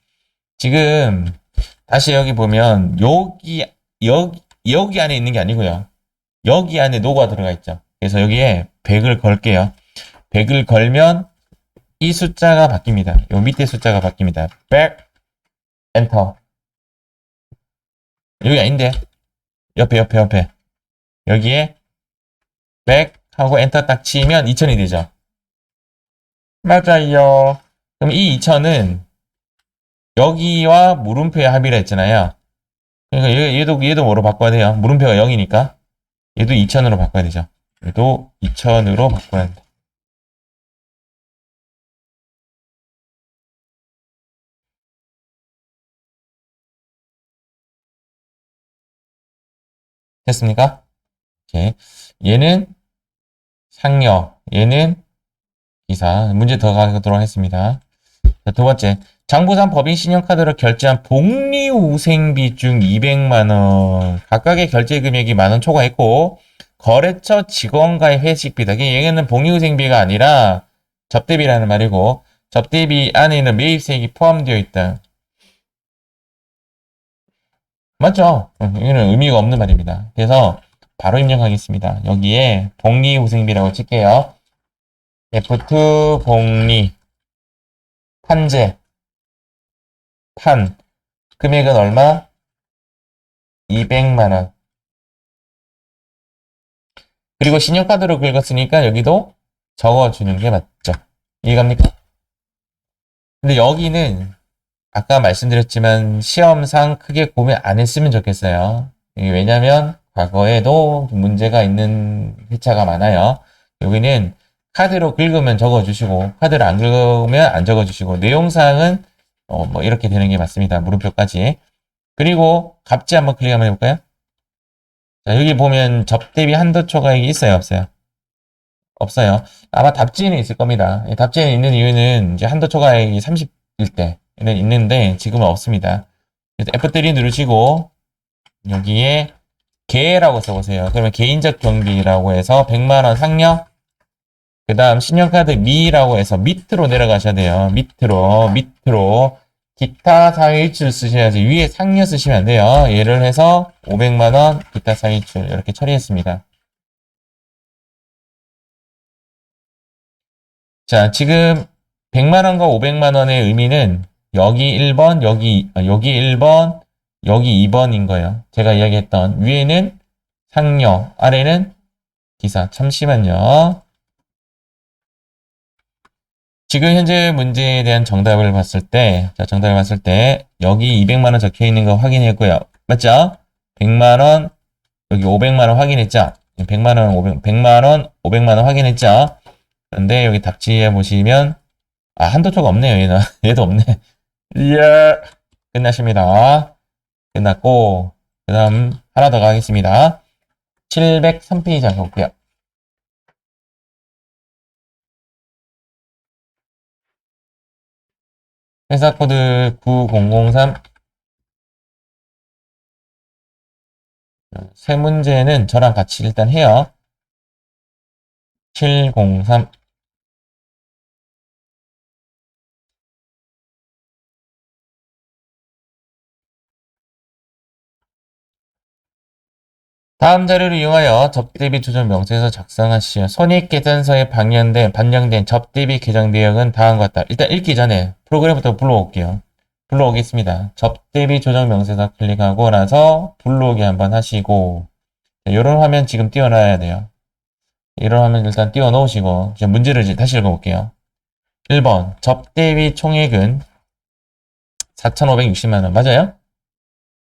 지금 다시 여기 보면 여기 안에 있는 게 아니고요. 여기 안에 노가 들어가 있죠. 그래서 여기에 100을 걸게요. 100을 걸면 이 숫자가 바뀝니다. 요 밑에 숫자가 바뀝니다. 100 엔터. 여기 아닌데. 옆에. 여기에 100 하고 엔터 딱 치면 2000이 되죠. 맞아요. 그럼 이 2000은 여기와 물음표의 합이라 했잖아요. 그러니까 얘도 뭐로 바꿔야 돼요? 물음표가 0이니까 얘도 2000으로 바꿔야 되죠. 얘도 2000으로 바꿔야 된다. 됐습니까? 오케이. 얘는 상여, 얘는 기사. 문제 더 가도록 하겠습니다. 자, 두 번째. 장부상 법인 신용카드로 결제한 복리후생비 중 200만원. 각각의 결제 금액이 만원 초과했고, 거래처 직원과의 회식비다. 얘는 복리후생비가 아니라 접대비라는 말이고, 접대비 안에는 매입세액이 포함되어 있다. 맞죠? 이거는 의미가 없는 말입니다. 그래서 바로 입력하겠습니다. 여기에 복리후생비라고 칠게요. F2 복리 판재 판 금액은 얼마? 200만원. 그리고 신용카드로 긁었으니까 여기도 적어주는 게 맞죠. 이해갑니까? 근데 여기는 아까 말씀드렸지만 시험상 크게 고민 안 했으면 좋겠어요. 왜냐면 과거에도 문제가 있는 회차가 많아요. 여기는 카드로 긁으면 적어주시고 카드를 안 긁으면 안 적어주시고 내용사항은 뭐 이렇게 되는 게 맞습니다. 물음표까지. 그리고 갑지 한번 클릭 한번 해볼까요? 자, 여기 보면 접대비 한도 초과액이 있어요, 없어요? 없어요. 아마 답지에는 있을 겁니다. 답지에는 있는 이유는 이제 한도 초과액이 30일 때는 있는데 지금은 없습니다. 그래서 F3 누르시고 여기에 개라고 써보세요. 그러면 개인적 경비라고 해서 100만원 상여. 그 다음 신용카드 미라고 해서 밑으로 내려가셔야 돼요. 밑으로. 기타 사유일출 쓰셔야지. 위에 상여 쓰시면 안 돼요. 예를 해서 500만원 기타 사유일출 이렇게 처리했습니다. 자, 지금 100만원과 500만원의 의미는 여기 1번, 여기 1번, 여기 2번인 거예요. 제가 이야기했던 위에는 상여, 아래는 기사. 잠시만요. 지금 현재 문제에 대한 정답을 봤을 때, 여기 200만원 적혀 있는 거 확인했고요. 맞죠? 100만원, 여기 500만원 확인했죠? 100만원, 500만원 확인했죠? 그런데 여기 답지에 보시면, 한도초가 없네요, 얘는. 얘도 없네. 예. 끝났습니다. 끝났고, 그 다음, 하나 더 가겠습니다. 703페이지 한번 볼게요. 회사 코드 9003. 세 문제는 저랑 같이 일단 해요. 703. 다음 자료를 이용하여 접대비 조정 명세서 작성하시오. 손익계산서에 반영된 접대비 계정 내역은 다음과 같다. 일단 읽기 전에 프로그램부터 불러올게요. 불러오겠습니다. 접대비 조정 명세서 클릭하고 나서 불러오기 한번 하시고, 이런 화면 지금 띄워놔야 돼요. 이런 화면 일단 띄워놓으시고, 문제를 이제 다시 읽어볼게요. 1번, 접대비 총액은 4,560만원. 맞아요?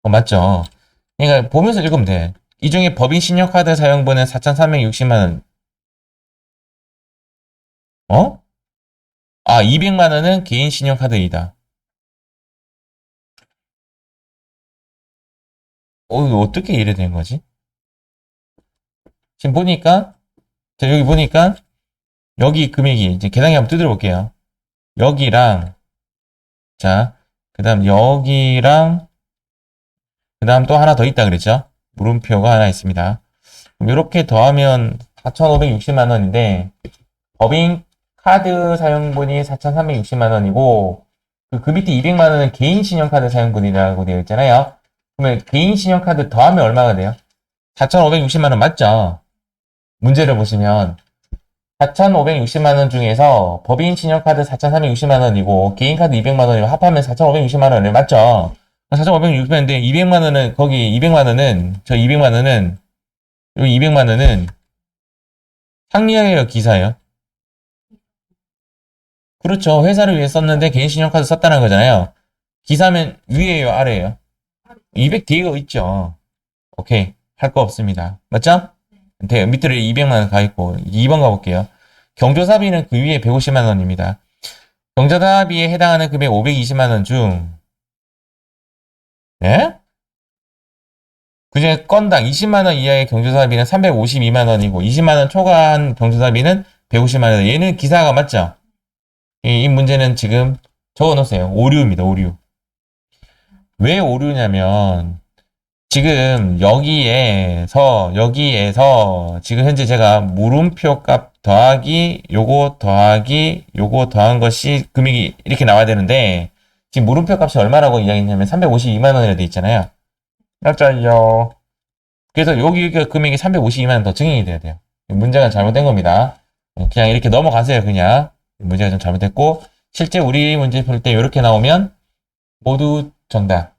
맞죠? 그러니까 보면서 읽으면 돼. 이 중에 법인 신용카드 사용분은 4,360만 원. 어? 아, 200만 원은 개인 신용카드이다. 이거 어떻게 이래 된 거지? 지금 보니까, 자, 여기 보니까, 여기 금액이, 이제 계산기 한번 두드려 볼게요. 여기랑, 자, 그 다음 여기랑, 그 다음 또 하나 더 있다 그랬죠? 물음표가 하나 있습니다. 그럼 이렇게 더하면 4,560만 원인데, 법인 카드 사용분이 4,360만 원이고, 그 밑에 200만 원은 개인 신용카드 사용분이라고 되어 있잖아요. 그러면 개인 신용카드 더하면 얼마가 돼요? 4,560만 원 맞죠? 문제를 보시면 4,560만 원 중에서 법인 신용카드 4,360만 원이고 개인 카드 200만 원이고 합하면 4,560만 원을 맞죠? 4,560만 원인데 200만 원은 거기 200만 원은 저 200만 원은 여기 200만 원은 상리하예요, 기사예요? 그렇죠. 회사를 위해 썼는데 개인 신용카드 썼다는 거잖아요. 기사면 위에요, 아래에요? 200 뒤에 있죠. 오케이. 할 거 없습니다. 맞죠? 밑으로 200만 원 가 있고 2번 가볼게요. 경조사비는 그 위에 150만 원입니다. 경조사비에 해당하는 금액 520만 원 중, 예? 그중에 건당 20만 원 이하의 경조사비는 352만 원이고 20만 원 초과한 경조사비는 150만 원. 얘는 기사가 맞죠? 이 문제는 지금 적어놓으세요. 오류입니다. 오류. 왜 오류냐면 지금 여기에서 지금 현재 제가 물음표 값 더하기 요거 더하기 요거 더한 것이 금액이 이렇게 나와야 되는데 지금 물음표 값이 얼마라고 이야기했냐면 352만 원이라 돼 있잖아요. 맞죠? 그래서 여기 금액이 352만 원 더 증액이 돼야 돼요. 문제가 잘못된 겁니다. 그냥 이렇게 넘어가세요. 그냥 문제가 좀 잘못됐고 실제 우리 문제 풀 때 이렇게 나오면 모두 정답.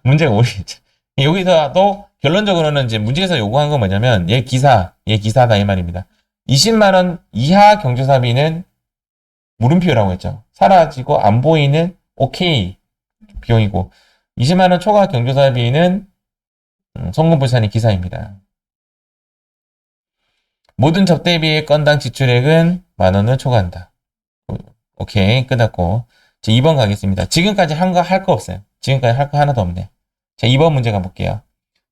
문제가 오리겠죠. 여기서도 결론적으로는 이제 문제에서 요구한 건 뭐냐면 얘 기사다 이 말입니다. 20만 원 이하 경조사비는 물음표라고 했죠. 사라지고 안 보이는 오케이 비용이고 20만 원 초과 경조사비는 송금불산이 기사입니다. 모든 접대비의 건당 지출액은 만 원을 초과한다. 오케이 끝났고 자, 2번 가겠습니다. 지금까지 한 거 할 거 없어요. 지금까지 할 거 하나도 없네요. 자, 2번 문제 가볼게요.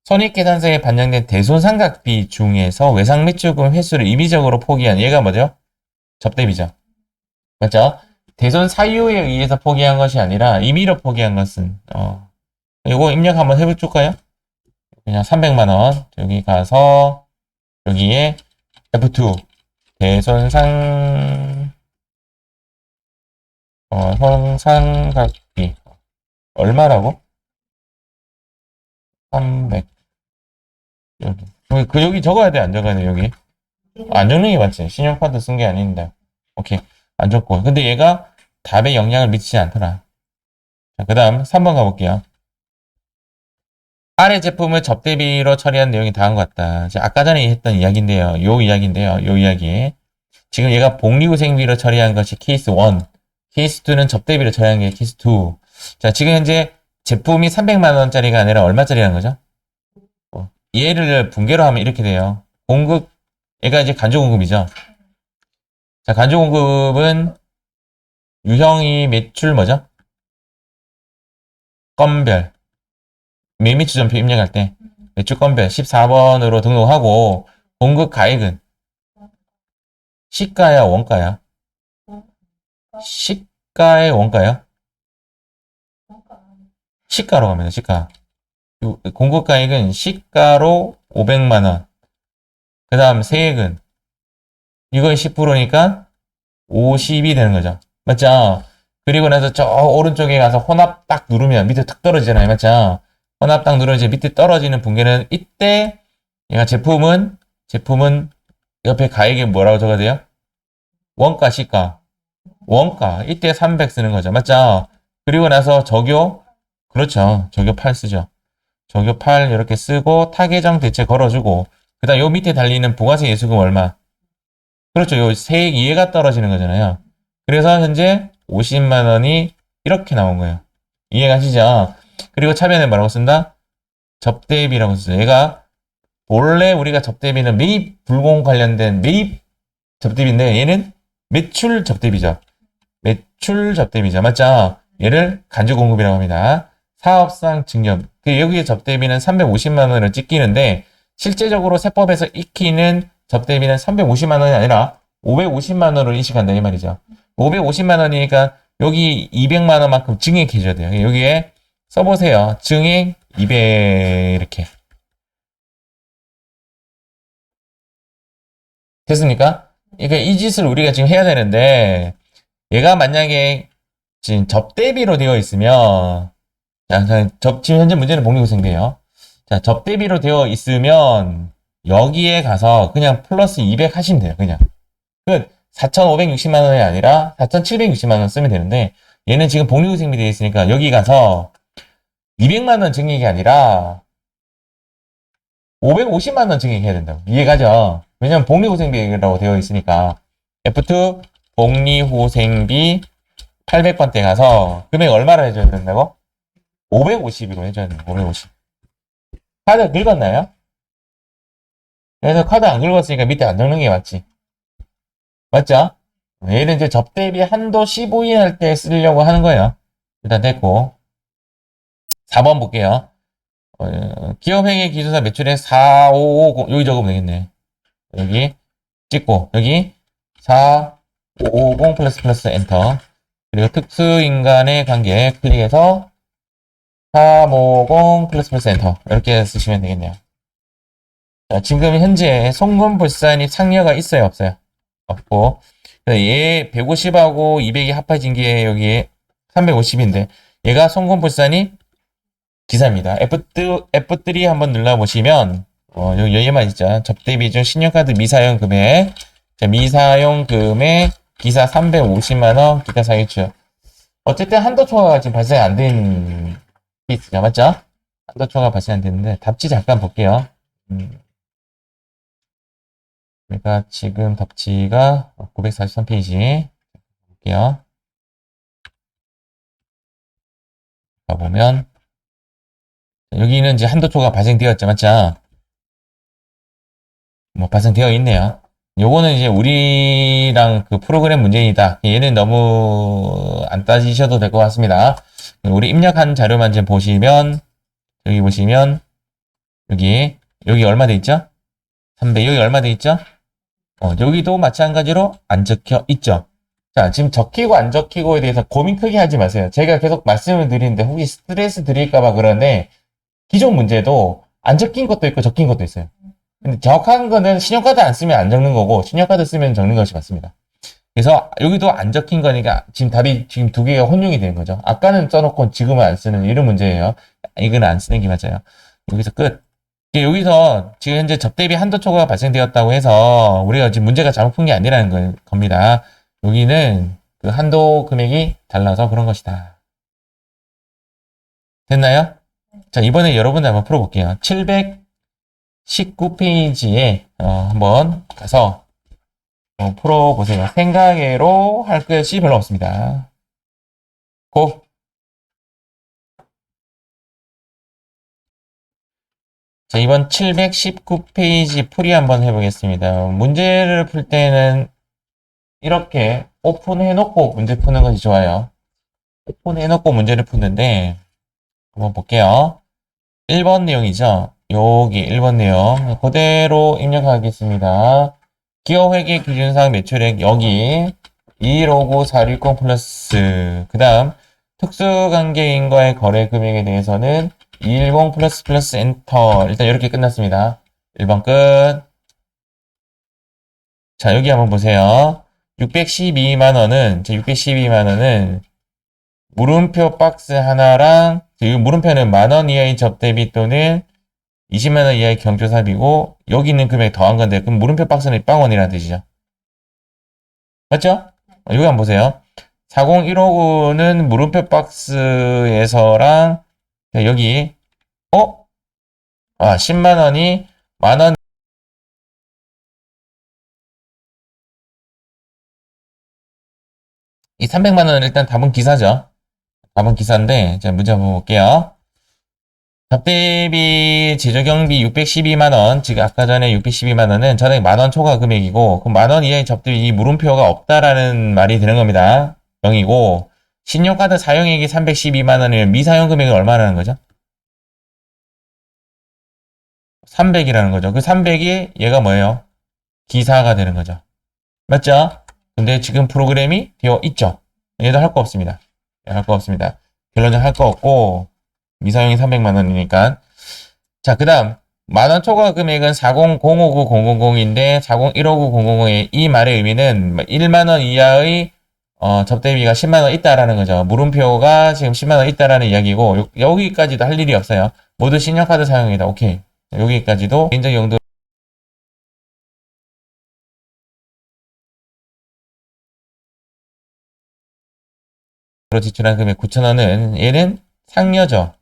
손익계산서에 반영된 대손상각비 중에서 외상 매출금 횟수를 임의적으로 포기한 얘가 뭐죠? 접대비죠. 맞죠? 대손 사유에 의해서 포기한 것이 아니라 임의로 포기한 것은 이거 입력 한번 해볼까요? 그냥 300만 원 여기 가서 여기에 F2 대손상 손상각비 얼마라고? 300 여기 적어야 돼 안 적어야 돼 여기 안 적는 게 맞지 신용카드 쓴 게 아닌데 오케이 안 적고 근데 얘가 답에 영향을 미치지 않더라 자, 그 다음 3번 가볼게요 아래 제품을 접대비로 처리한 내용이 다음 것 같다 자, 아까 전에 했던 이야기인데요 요 이야기 지금 얘가 복리후생비로 처리한 것이 케이스 1 케이스 2는 접대비로 처리한 게 케이스 2 자 지금 현재 제품이 300만원짜리가 아니라 얼마짜리라는 거죠? 얘를 분계로 하면 이렇게 돼요. 공급, 얘가 이제 간조공급이죠. 자, 간조공급은 유형이 매출 뭐죠? 건별. 매매추점표 입력할 때 매출 건별 14번으로 등록하고 공급 가액은 시가야 원가야? 시가의 원가야? 시가로 갑니다. 시가. 공급 가액은 시가로 500만 원. 그 다음 세액은 이거 10%니까 50이 되는 거죠. 맞죠? 그리고 나서 저 오른쪽에 가서 혼합 딱 누르면 밑에 탁 떨어지잖아요. 맞죠? 혼합 딱 누르면 이제 밑에 떨어지는 분계는 이때 얘가 제품은 옆에 가액에 뭐라고 적어야 돼요? 원가, 시가. 원가. 이때 300 쓰는 거죠. 맞죠? 그리고 나서 적요. 그렇죠. 적요 8 쓰죠. 적요 8 이렇게 쓰고 타계정 대체 걸어주고 그 다음 요 밑에 달리는 부가세 예수금 얼마? 그렇죠. 요 세액 이해가 떨어지는 거잖아요. 그래서 현재 50만 원이 이렇게 나온 거예요. 이해가시죠? 그리고 차변에 뭐라고 쓴다? 접대비라고 써요. 얘가 원래 우리가 접대비는 매입 불공 관련된 매입 접대비인데 얘는 매출 접대비죠. 매출 접대비죠. 맞죠? 얘를 간주 공급이라고 합니다. 사업상 증여. 여기에 접대비는 350만 원을 찍히는데 실제적으로 세법에서 익히는 접대비는 350만 원이 아니라 550만 원으로 인식한다 이 말이죠. 550만 원이니까 여기 200만 원만큼 증액해 줘야 돼요. 여기에 써보세요. 증액 200 이렇게. 됐습니까? 그러니까 이 짓을 우리가 지금 해야 되는데 얘가 만약에 지금 접대비로 되어 있으면 자, 지금 현재 문제는 복리후생비예요. 자, 접대비로 되어 있으면 여기에 가서 그냥 플러스 200 하시면 돼요. 그냥. 그 4,560만 원이 아니라 4,760만 원 쓰면 되는데 얘는 지금 복리후생비 되어 있으니까 여기 가서 200만 원 증액이 아니라 550만 원 증액해야 된다고. 이해가죠? 왜냐면 복리후생비라고 되어 있으니까 F2 복리후생비 800번대 가서 금액 얼마를 해줘야 된다고? 550으로 해줘야 돼요. 550. 카드 긁었나요? 그래서 카드 안 긁었으니까 밑에 안 적는 게 맞지. 맞죠? 얘는 이제 접대비 한도 15인 할 때 쓰려고 하는 거예요. 일단 됐고. 4번 볼게요. 기업회계 기준사 매출액 4550 여기 적으면 되겠네. 여기 찍고 여기 4550 플러스 엔터. 그리고 특수인간의 관계 클릭해서 350 플러스 엔터 이렇게 쓰시면 되겠네요. 자, 지금 현재 송금불산이 상여가 있어요 없어요? 없고 얘 150하고 200이 합해진 게 여기 350인데 얘가 송금불산이 기사입니다. F3 한번 눌러보시면 여기만 있죠. 접대비 중 신용카드 미사용 금액 자, 미사용 금액 기사 350만원 기타 사유추 어쨌든 한도 초과가 지금 발생 안 된 케이스죠. 맞죠? 한도 초과가 발생 안 됐는데 답지 잠깐 볼게요. 그러니까 지금 답지가 943페이지 볼게요. 가보면 여기는 이제 한도 초과 발생되었죠. 맞죠? 뭐 발생되어 있네요. 요거는 이제 우리랑 그 프로그램 문제이다. 얘는 너무 안 따지셔도 될 것 같습니다. 우리 입력한 자료만 좀 보시면 여기 보시면 여기 얼마 돼 있죠? 300 여기 얼마 돼 있죠? 여기도 마찬가지로 안 적혀 있죠. 자, 지금 적히고 안 적히고에 대해서 고민 크게 하지 마세요. 제가 계속 말씀을 드리는데 혹시 스트레스 드릴까봐 그러는데 기존 문제도 안 적힌 것도 있고 적힌 것도 있어요. 근데 정확한 거는 신용카드 안 쓰면 안 적는 거고 신용카드 쓰면 적는 것이 맞습니다. 그래서 여기도 안 적힌 거니까 지금 답이 지금 두 개가 혼용이 되는 거죠. 아까는 써놓고 지금은 안 쓰는 이런 문제예요. 이거는 안 쓰는 게 맞아요. 여기서 끝. 여기서 지금 현재 접대비 한도 초과가 발생되었다고 해서 우리가 지금 문제가 잘못 푼 게 아니라는 겁니다. 여기는 그 한도 금액이 달라서 그런 것이다. 됐나요? 자, 이번에 여러분들 한번 풀어볼게요. 719페이지에 한번 가서 풀어보세요. 생각외로 할 것이 별로 없습니다. 고! 자, 이번 719페이지 풀이 한번 해보겠습니다. 문제를 풀 때는 이렇게 오픈해놓고 문제 푸는 것이 좋아요. 오픈해놓고 문제를 푸는데 한번 볼게요. 1번 내용이죠. 여기 1번 내용 그대로 입력하겠습니다. 기업회계 기준상 매출액 여기 2159-460 플러스 그 다음 특수관계인과의 거래 금액에 대해서는 210 플러스 엔터 일단 이렇게 끝났습니다. 1번 끝. 자 여기 한번 보세요. 612만원은 물음표 박스 하나랑 이 물음표는 만원 이하의 접대비 또는 20만원 이하의 경조사비고 여기 있는 금액 더한 건데 그럼 물음표 박스는 빵원이라는 뜻이죠. 맞죠? 여기 한번 보세요. 40159는 물음표 박스에서랑 여기 10만원이 만원 이 300만원은 일단 답은 기사죠. 답은 기사인데 자 문제 한번 볼게요. 접대비 제조경비 612만원, 지금 아까 전에 612만원은 전액 만원 초과 금액이고, 그 만원 이하의 접대비 물음표가 없다라는 말이 드는 겁니다. 0이고, 신용카드 사용액이 312만원이면 미사용 금액은 얼마라는 거죠? 300이라는 거죠. 그 300이 얘가 뭐예요? 기사가 되는 거죠. 맞죠? 근데 지금 프로그램이 되어 있죠. 얘도 할 거 없습니다. 할 거 없습니다. 결론적으로 할 거 없고, 미사용이 300만원이니까. 자, 그 다음, 만원 초과 금액은 40059000인데, 40159000의 이 말의 의미는 1만원 이하의 접대비가 10만원 있다라는 거죠. 물음표가 지금 10만원 있다라는 이야기고, 여기까지도 할 일이 없어요. 모두 신용카드 사용이다. 오케이. 여기까지도 개인적 용도 로 지출한 금액 9,000원은 얘는 상여죠.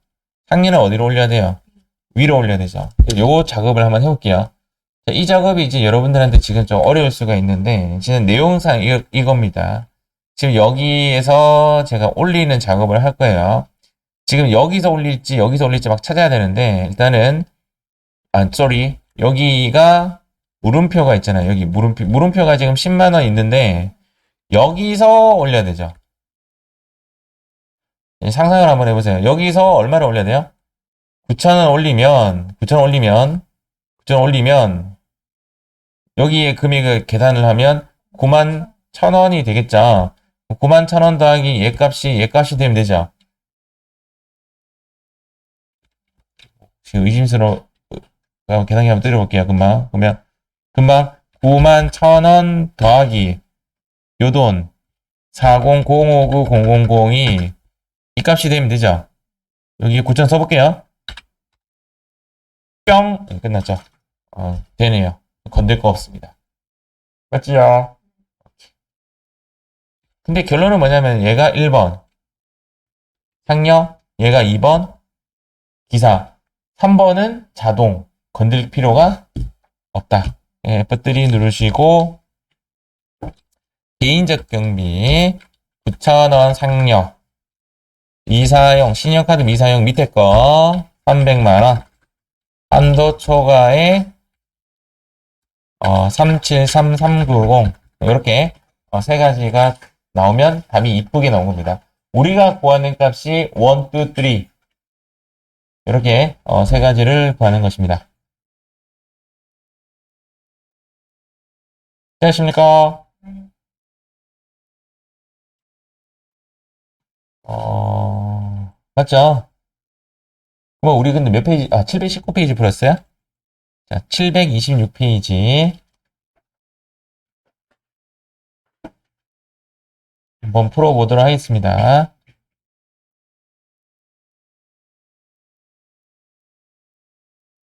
상여는 어디로 올려야 돼요? 위로 올려야 되죠. 요 작업을 한번 해볼게요. 자, 이 작업이 이제 여러분들한테 지금 좀 어려울 수가 있는데, 지금 내용상 이겁니다. 지금 여기에서 제가 올리는 작업을 할 거예요. 지금 여기서 올릴지 막 찾아야 되는데, 일단은, 여기가 물음표가 있잖아요. 여기 물음표가 지금 10만원 있는데, 여기서 올려야 되죠. 상상을 한번 해보세요. 여기서 얼마를 올려야 돼요? 9,000원 올리면, 여기에 금액을 계산을 하면 91,000원이 되겠죠. 91,000원 더하기 얘값이 되면 되죠. 지금 계산기 한번 때려볼게요. 금방 91,000원 더하기 요 돈 40059000이 이 값이 되면 되죠. 여기 9,000 써볼게요. 뿅! 끝났죠. 되네요. 건들 거 없습니다. 맞지요? 근데 결론은 뭐냐면 얘가 1번 상여, 얘가 2번 기사, 3번은 자동 건들 필요가 없다. 예, F3 누르시고 개인적 경비 9,000원 상여 미사용 신용카드 미사용 밑에 거 300만원 한도 초과에 373390 이렇게 세 가지가 나오면 답이 이쁘게 나온 겁니다. 우리가 구하는 값이 1, 2, 3 이렇게 세 가지를 구하는 것입니다. 되십니까? 맞죠? 뭐 우리 근데 몇 페이지? 719페이지 풀었어요? 자, 726페이지 한번 풀어보도록 하겠습니다.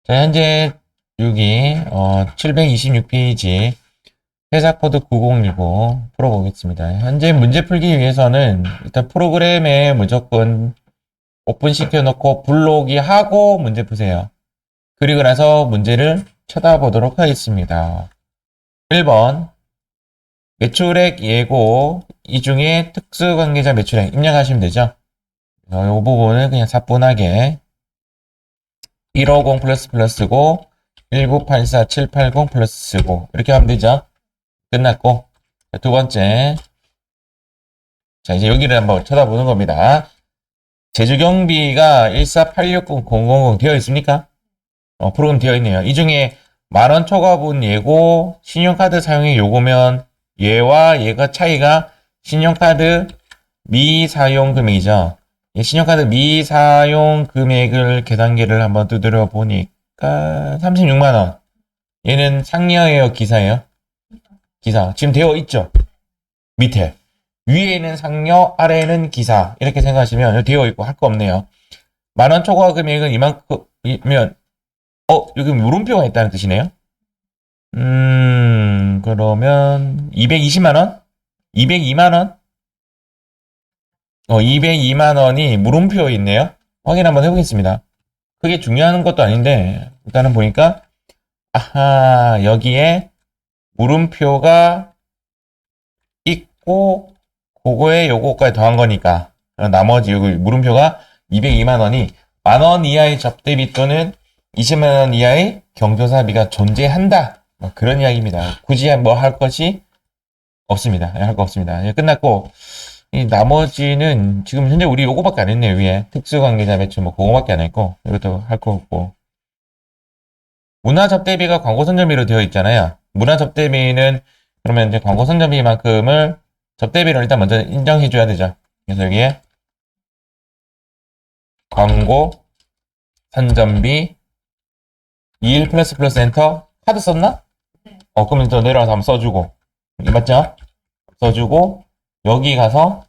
자, 현재 여기 726페이지 회사 코드 9019 풀어보겠습니다. 현재 문제 풀기 위해서는 일단 프로그램에 무조건 오픈시켜 놓고 불러오기 하고 문제 푸세요. 그리고 나서 문제를 쳐다보도록 하겠습니다. 1번 매출액 예고 이 중에 특수관계자 매출액 입력하시면 되죠. 이 부분을 그냥 사뿐하게 150 플러스고 1984780 플러스고 이렇게 하면 되죠. 끝났고 두 번째 자 이제 여기를 한번 쳐다보는 겁니다. 제주경비가 1486000 되어 있습니까? 프로그램 되어 있네요. 이 중에 만원 초과분 예고 신용카드 사용액 요구면 얘가 차이가 신용카드 미사용 금액이죠. 신용카드 미사용 금액을 계산기를 한번 두드려 보니까 36만원. 얘는 상여예요, 기사예요? 기사. 지금 되어 있죠? 밑에. 위에는 상여, 아래는 기사. 이렇게 생각하시면 되어 있고 할 거 없네요. 만원 초과 금액은 이만큼이면 여기 물음표가 있다는 뜻이네요. 그러면 220만원? 202만원? 202만원이 물음표에 있네요. 확인 한번 해보겠습니다. 그게 중요한 것도 아닌데 일단은 보니까 아하 여기에 물음표가 있고 그거에 요거까지 더한 거니까 나머지 여기 물음표가 202만원이 10,000원 이하의 접대비 또는 20만 원 이하의 경조사비가 존재한다. 뭐 그런 이야기입니다. 굳이 뭐 할 것이 없습니다. 할 거 없습니다. 예, 끝났고 이 나머지는 지금 현재 우리 요거밖에 안 했네요. 위에 특수관계자 매출 뭐 그거밖에 안 했고 이것도 할 거 없고 문화 접대비가 광고 선전비로 되어 있잖아요. 문화 접대비는 그러면 이제 광고 선전비만큼을 접대비를 일단 먼저 인정해 줘야 되죠. 그래서 여기에 광고 선전비 21 플러스 플러스 엔터. 카드 썼나? 그러면 또 내려가서 한번 써주고 이게 맞죠? 써주고 여기 가서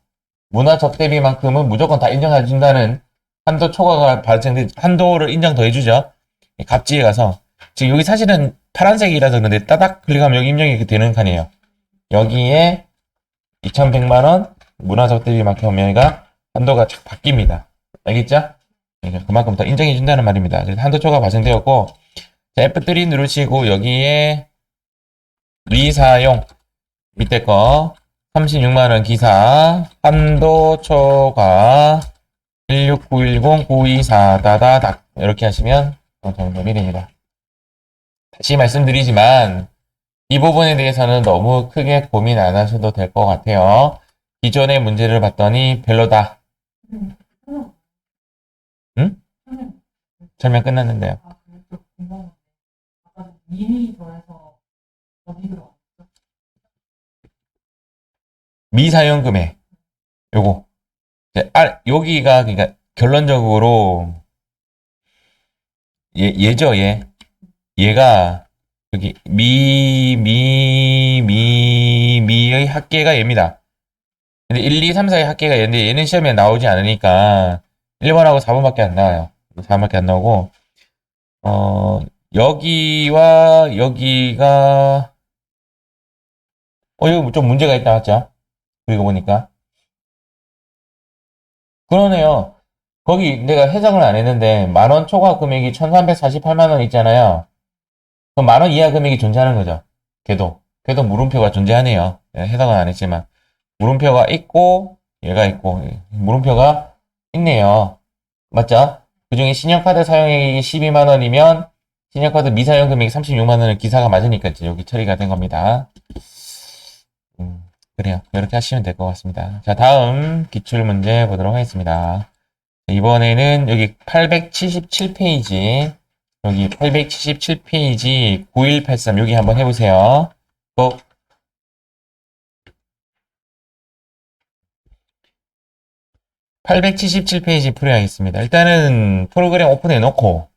문화 접대비만큼은 무조건 다 인정해 준다는 한도 초과가 발생된 한도를 인정 더해주죠. 갑지에 가서 지금 여기 사실은 파란색이라서 그런데 따닥 클릭하면 여기 입력이 되는 칸이에요. 여기에 2,100만원 문화 접대비만큼 하면 얘가 한도가 착 바뀝니다. 알겠죠? 그러니까 그만큼 더 인정해 준다는 말입니다. 한도 초과 발생되었고 자, F3 누르시고 여기에 리사용 밑에 거 36만원 기사 한도 초과 16910-924 다다닥 이렇게 하시면 정답이 됩니다. 다시 말씀드리지만 이 부분에 대해서는 너무 크게 고민 안 하셔도 될 것 같아요. 기존의 문제를 봤더니 별로다. 응? 설명 끝났는데요. 미사용 금액 요거 여기가 그러니까 결론적으로 얘죠 얘가 여기 미의 합계가 얘입니다. 근데 1, 2, 3, 4의 합계가 얘인데 얘는 시험에 나오지 않으니까 1번하고 4번밖에 안 나와요. 4번밖에 안 나오고 여기와 여기가 이거 좀 문제가 있다 맞죠? 그리고 보니까 그러네요. 거기 내가 해석을 안 했는데 만원 초과 금액이 1,348만원 있잖아요. 그럼 만원 이하 금액이 존재하는 거죠. 걔도 물음표가 존재하네요. 해석은 안 했지만 물음표가 있고 얘가 있고 물음표가 있네요. 맞죠? 그 중에 신용카드 사용액이 12만원이면 신용카드 미사용 금액이 36만원을 기사가 맞으니까 이제 여기 처리가 된 겁니다. 그래요. 이렇게 하시면 될 것 같습니다. 자, 다음 기출문제 보도록 하겠습니다. 이번에는 여기 877페이지, 여기 877페이지 9183 여기 한번 해보세요. 또 877페이지 풀이하겠습니다. 일단은 프로그램 오픈해놓고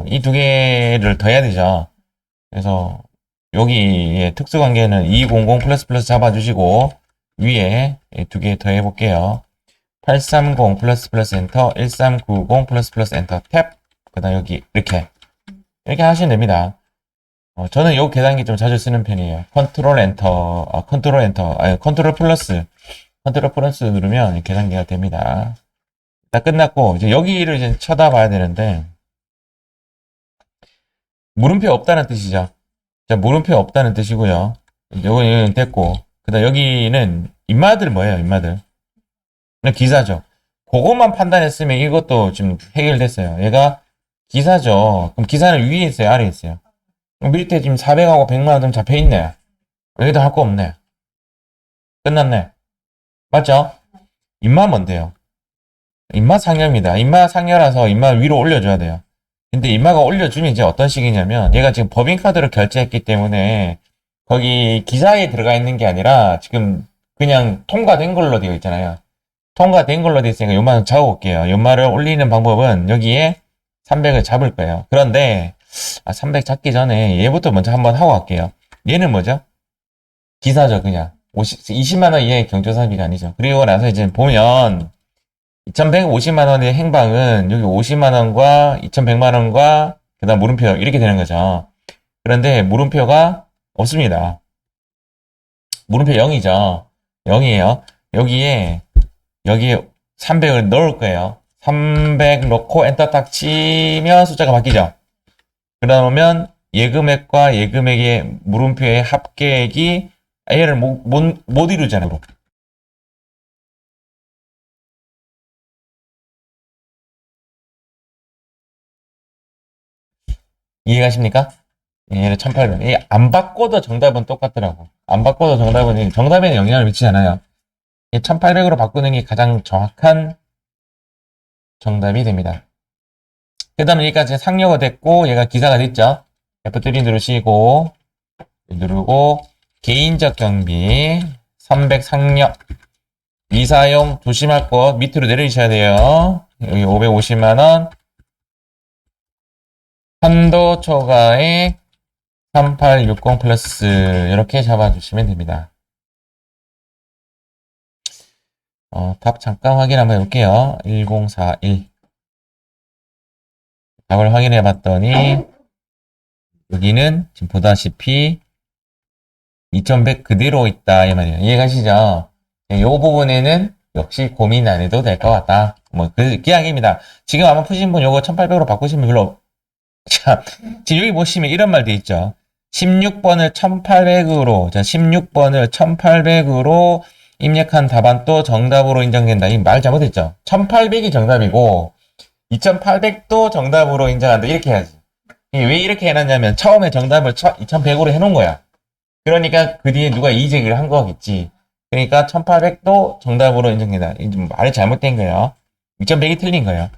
이 두 개를 더 해야 되죠. 그래서 여기 특수관계는 200 플러스 플러스 잡아주시고 위에 두 개 더 해볼게요. 830 플러스 플러스 엔터 1390 플러스 플러스 엔터 탭 그 다음 여기 이렇게 하시면 됩니다. 저는 요 계산기 좀 자주 쓰는 편이에요. 컨트롤 엔터 컨트롤 플러스 누르면 계산기가 됩니다. 다 끝났고 이제 여기를 이제 쳐다봐야 되는데 물음표 없다는 뜻이죠. 자, 물음표 없다는 뜻이고요. 요거는 됐고 그 다음 여기는 인마들 뭐예요? 인마들 기사죠. 그것만 판단했으면 이것도 지금 해결됐어요. 얘가 기사죠. 그럼 기사는 위에 있어요? 아래에 있어요? 밑에 지금 400하고 100만원 좀 잡혀있네. 여기도 할 거 없네. 끝났네. 맞죠? 인마 뭔데요? 인마 상여입니다. 인마 상여라서 인마 위로 올려줘야 돼요. 근데 인마가 올려주면 이제 어떤 식이냐면 얘가 지금 법인카드로 결제했기 때문에 거기 기사에 들어가 있는 게 아니라 지금 그냥 통과된 걸로 되어 있잖아요. 통과된 걸로 되어 있으니까 요만을 잡아볼게요. 요만을 올리는 방법은 여기에 300을 잡을 거예요. 그런데 300 잡기 전에 얘부터 먼저 한번 하고 갈게요. 얘는 뭐죠? 기사죠 그냥 20만원 이하의 경조사비가 아니죠. 그리고 나서 이제 보면 2,150만원의 행방은 여기 50만원과 2,100만원과 그 다음 물음표 이렇게 되는 거죠. 그런데 물음표가 없습니다. 물음표 0이죠. 0이에요. 여기에 300을 넣을 거예요. 300 넣고 엔터 딱 치면 숫자가 바뀌죠. 그러면 예금액과 예금액의 물음표의 합계액이 얘를 못 이루잖아요. 이해가십니까? 얘를 1800. 안 바꿔도 정답은 똑같더라고. 안 바꿔도 정답에는 영향을 미치지 않아요. 1800으로 바꾸는 게 가장 정확한 정답이 됩니다. 그 다음에 여기까지 상여가 됐고, 얘가 기사가 됐죠? F3 누르시고, 누르고, 개인적 경비, 300 상여, 미사용 조심할 것, 밑으로 내려주셔야 돼요. 여기 550만원, 한도 초과액 3860 플러스, 이렇게 잡아주시면 됩니다. 답 잠깐 확인 한번 해볼게요. 1041. 답을 확인해 봤더니, 여기는 지금 보다시피 2100 그대로 있다, 이 말이에요. 이해가시죠? 이 부분에는 역시 고민 안 해도 될 것 같다. 그 이야기입니다. 지금 아마 푸신 분 요거 1800으로 바꾸시면 별로, 자, 지금 여기 보시면 이런 말도 있죠. 16번을 1800으로, 자, 16번을 1800으로 입력한 답안도 정답으로 인정된다. 이 말 잘못했죠? 1800이 정답이고, 2800도 정답으로 인정한다. 이렇게 해야지. 왜 이렇게 해놨냐면, 처음에 정답을 2100으로 해놓은 거야. 그러니까 그 뒤에 누가 이의제기를 한 거겠지. 그러니까 1800도 정답으로 인정된다. 말이 잘못된 거예요. 2100이 틀린 거예요.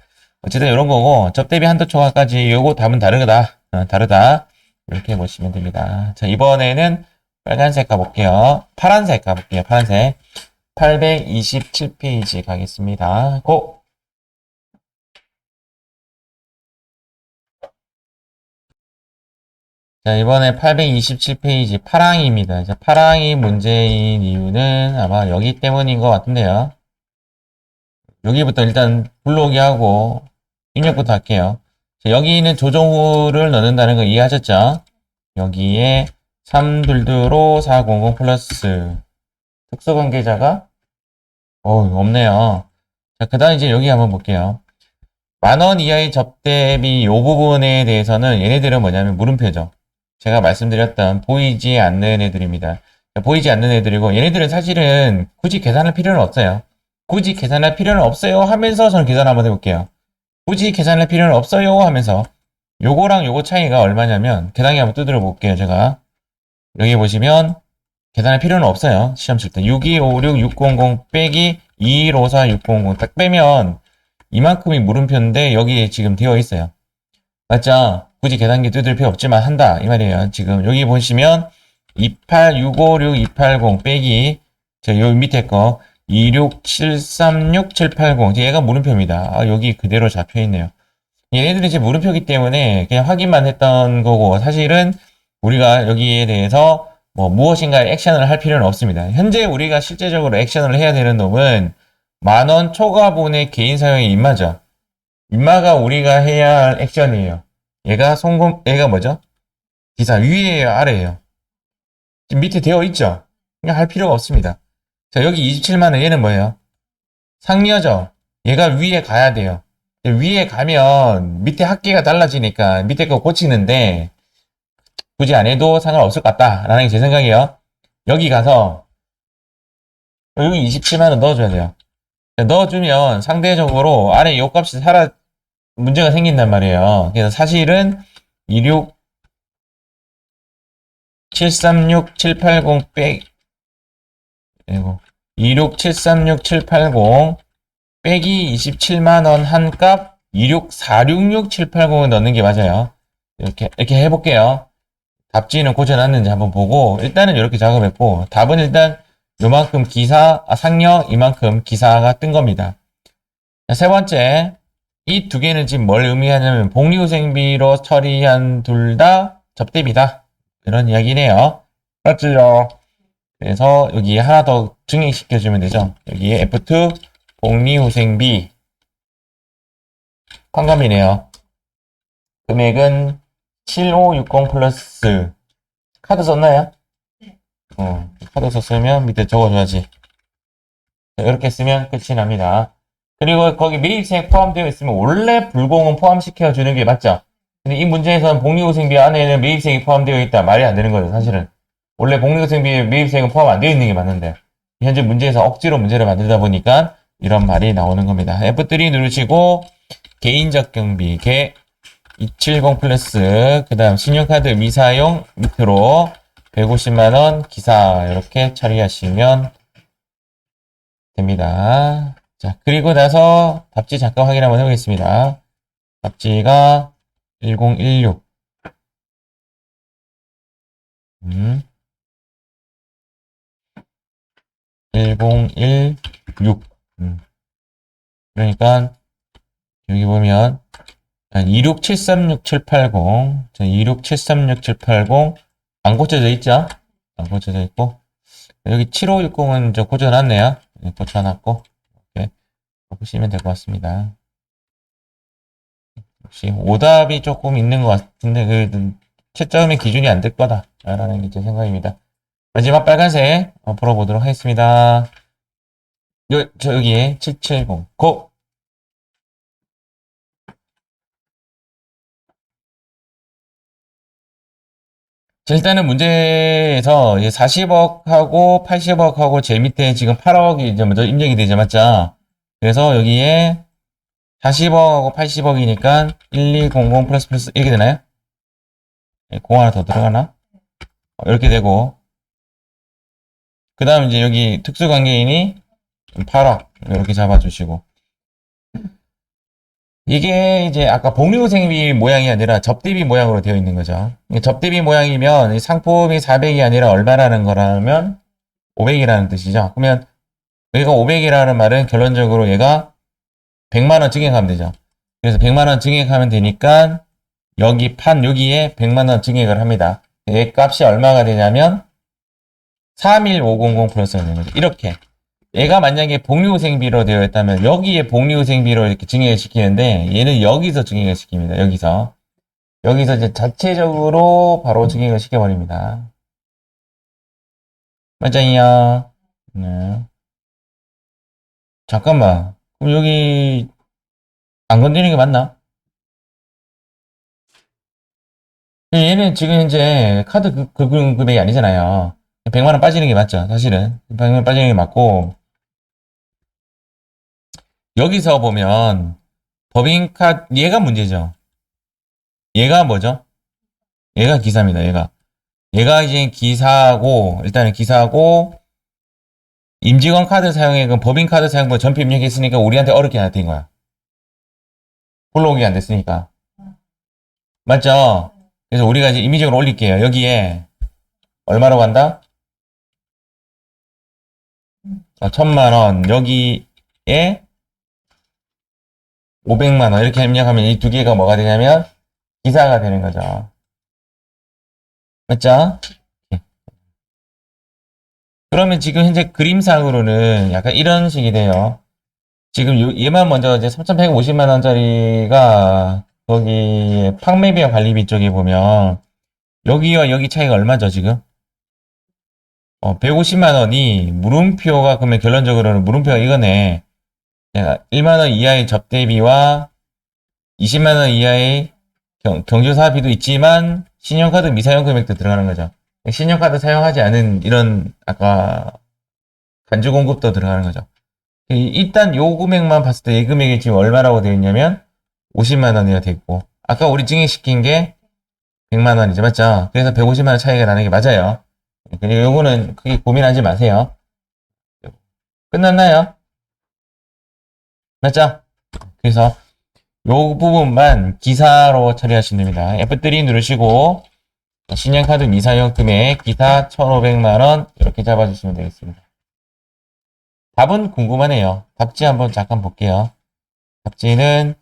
어쨌든 이런 거고, 접대비 한도 초과까지 요거 답은 다르다. 다르다. 이렇게 보시면 됩니다. 자, 이번에는 빨간색 가볼게요. 파란색 가볼게요. 파란색. 827페이지 가겠습니다. 고! 자, 이번에 827페이지 파랑이입니다. 자, 파랑이 문제인 이유는 아마 여기 때문인 것 같은데요. 여기부터 일단 불러오기 하고 입력부터 할게요. 자, 여기는 조정후를 넣는다는 거 이해하셨죠? 여기에 322로 400 플러스 특수관계자가 없네요. 자, 그 다음 이제 여기 한번 볼게요. 10,000원 이하의 접대비 요 부분에 대해서는 얘네들은 뭐냐면 물음표죠. 제가 말씀드렸던 보이지 않는 애들입니다. 보이지 않는 애들이고 얘네들은 사실은 굳이 계산할 필요는 없어요. 굳이 계산할 필요는 없어요 하면서 저는 계산 한번 해볼게요. 굳이 계산할 필요는 없어요 하면서 요거랑 요거 차이가 얼마냐면 계산기 한번 두드려 볼게요. 제가 여기 보시면 계산할 필요는 없어요. 시험 칠 때 6256600 빼기 2154600 딱 빼면 이만큼이 물음표인데 여기에 지금 되어 있어요. 맞죠? 굳이 계산기 두드릴 필요 없지만 한다 이 말이에요. 지금 여기 보시면 28656-280 빼기 요 밑에 거 26736-780 얘가 물음표입니다. 여기 그대로 잡혀있네요. 얘네들이 이제 물음표기 때문에 그냥 확인만 했던 거고 사실은 우리가 여기에 대해서 무엇인가 액션을 할 필요는 없습니다. 현재 우리가 실제적으로 액션을 해야 되는 놈은 10,000원 초과분의 개인 사용의 임마죠. 임마가 우리가 해야 할 액션이에요. 얘가 뭐죠? 기사 위에요, 아래에요? 지금 밑에 되어 있죠? 그냥 할 필요가 없습니다. 자, 여기 27만원 얘는 뭐예요? 상여죠? 얘가 위에 가야 돼요. 위에 가면 밑에 합계가 달라지니까 밑에 거 고치는데 굳이 안 해도 상관없을 것 같다라는 게 제 생각이에요. 여기 가서 여기 27만원 넣어줘야 돼요. 넣어주면 상대적으로 아래 요 값이 문제가 생긴단 말이에요. 그래서 사실은 26736-780 빼기 26736-780 빼기 27만원 한 값 26466-780을 넣는 게 맞아요. 이렇게 해볼게요. 답지는 고쳐놨는지 한번 보고 일단은 이렇게 작업했고 답은 일단 요만큼 상여 이만큼 기사가 뜬 겁니다. 자, 세 번째 이 두 개는 지금 뭘 의미하냐면 복리후생비로 처리한 둘 다 접대비다 이런 이야기네요. 맞죠? 그래서 여기 하나 더 증액시켜주면 되죠. 여기에 F2 복리후생비 판검이네요. 금액은 7560 플러스 카드 썼나요? 카드 썼으면 밑에 적어줘야지. 이렇게 쓰면 끝이 납니다. 그리고 거기 매입세액 포함되어 있으면 원래 불공은 포함시켜주는 게 맞죠? 근데 이 문제에서는 복리후생비 안에는 매입세액이 포함되어 있다. 말이 안 되는 거죠, 사실은. 원래 복리후생비에 매입세액은 포함 안 되어 있는 게 맞는데 현재 문제에서 억지로 문제를 만들다 보니까 이런 말이 나오는 겁니다. F3 누르시고 개인적 경비 270 플러스, 그 다음 신용카드 미사용 밑으로 150만원 기사 이렇게 처리하시면 됩니다. 자, 그리고 나서 답지 잠깐 확인 한번 해보겠습니다. 답지가 1016. 1016. 그러니까 여기 보면 26736-780, 26736-780 안 고쳐져 있죠? 안 고쳐져 있고 여기 7560은 저 고쳐놨네요. 고쳐놨고 이렇게 보시면 될 것 같습니다. 역시 오답이 조금 있는 것 같은데 그 채점의 기준이 안 될 거다라는 게 제 생각입니다. 마지막 빨간색 풀어보도록 하겠습니다. 여기에 770 고! 자, 일단은 문제에서 40억하고 80억하고 제일 밑에 지금 8억이 이제 먼저 입력이 되죠, 맞죠? 그래서 여기에 40억하고 80억이니까 1200 플러스 플러스 이렇게 되나요? 공 하나 더 들어가나? 이렇게 되고 그 다음 이제 여기 특수관계인이 8억 이렇게 잡아주시고 이게 이제 아까 복리후생비 모양이 아니라 접대비 모양으로 되어 있는 거죠. 접대비 모양이면 상품이 400이 아니라 얼마라는 거라면 500이라는 뜻이죠. 그러면 여기가 500이라는 말은 결론적으로 얘가 100만원 증액하면 되죠. 그래서 100만원 증액하면 되니까 여기에 100만원 증액을 합니다. 얘 값이 얼마가 되냐면 31500 플러스가 되는 거죠. 이렇게 얘가 만약에 복리후생비로 되어 있다면 여기에 복리후생비로 이렇게 증액을 시키는데 얘는 여기서 증액을 시킵니다. 여기서 이제 자체적으로 바로 증액을 시켜버립니다. 맞아요. 네. 잠깐만. 그럼 여기 안 건드리는 게 맞나? 얘는 지금 현재 카드 금액이 아니잖아요. 100만원 빠지는 게 맞죠. 사실은 100만원 빠지는 게 맞고 여기서 보면 법인카드 얘가 문제죠. 얘가 뭐죠? 얘가 기사입니다. 얘가 이제 기사고 일단은 기사고 임직원 카드 사용액은 법인 카드 사용보다 전표 입력했으니까 우리한테 어렵게 안 된 거야. 볼로그이 안 됐으니까. 맞죠? 그래서 우리가 이제 임의적으로 올릴게요. 여기에 얼마라고 한다? 1000만원 여기에 500만원 이렇게 입력하면 이 두 개가 뭐가 되냐면 기사가 되는 거죠. 맞죠? 그러면 지금 현재 그림상으로는 약간 이런 식이 돼요. 지금 얘만 먼저 이제 3,150만원짜리가 거기 판매비와 관리비 쪽에 보면 여기와 여기 차이가 얼마죠 지금? 150만원이 물음표가 그러면 결론적으로는 물음표가 이거네. 1만원 이하의 접대비와 20만원 이하의 경조사비도 있지만 신용카드 미사용 금액도 들어가는 거죠. 신용카드 사용하지 않은 이런 아까 간주 공급도 들어가는 거죠. 일단 요 금액만 봤을 때 이 금액이 지금 얼마라고 되어 있냐면 50만원이라 되어 있고 아까 우리 증액시킨 게 100만원이죠. 맞죠? 그래서 150만원 차이가 나는 게 맞아요. 그리고 요거는 크게 고민하지 마세요. 끝났나요? 맞죠? 그래서 요 부분만 기사로 처리하시면 됩니다. F3 누르시고 신용카드 미사용 금액 기사 1,500만원 이렇게 잡아주시면 되겠습니다. 답은 궁금하네요. 답지 한번 잠깐 볼게요. 답지는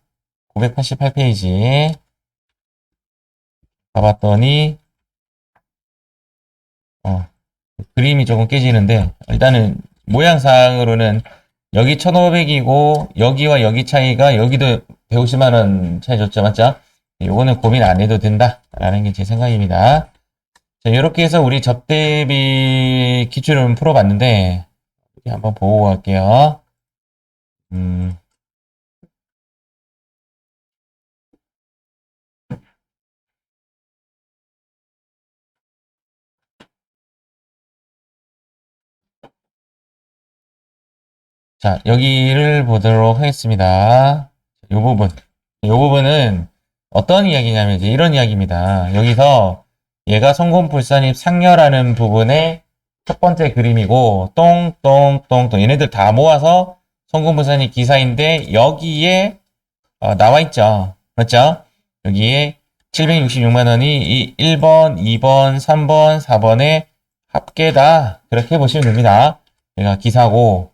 988페이지 봐봤더니 그림이 조금 깨지는데 일단은 모양상으로는 여기 1500이고 여기와 여기 차이가 여기도 150만원 차이 줬죠. 맞죠? 요거는 고민 안 해도 된다 라는 게 제 생각입니다. 자, 이렇게 해서 우리 접대비 기출을 풀어봤는데 한번 보고 갈게요. 자, 여기를 보도록 하겠습니다. 요 부분은 어떤 이야기냐면 이제 이런 이야기입니다. 여기서 얘가 송곤불산입 상여라는 부분의 첫 번째 그림이고 똥똥똥똥 얘네들 다 모아서 송곤불산입 기사인데 여기에 나와 있죠. 맞죠? 여기에 766만 원이 이 1번, 2번, 3번, 4번의 합계다. 그렇게 보시면 됩니다. 얘가 기사고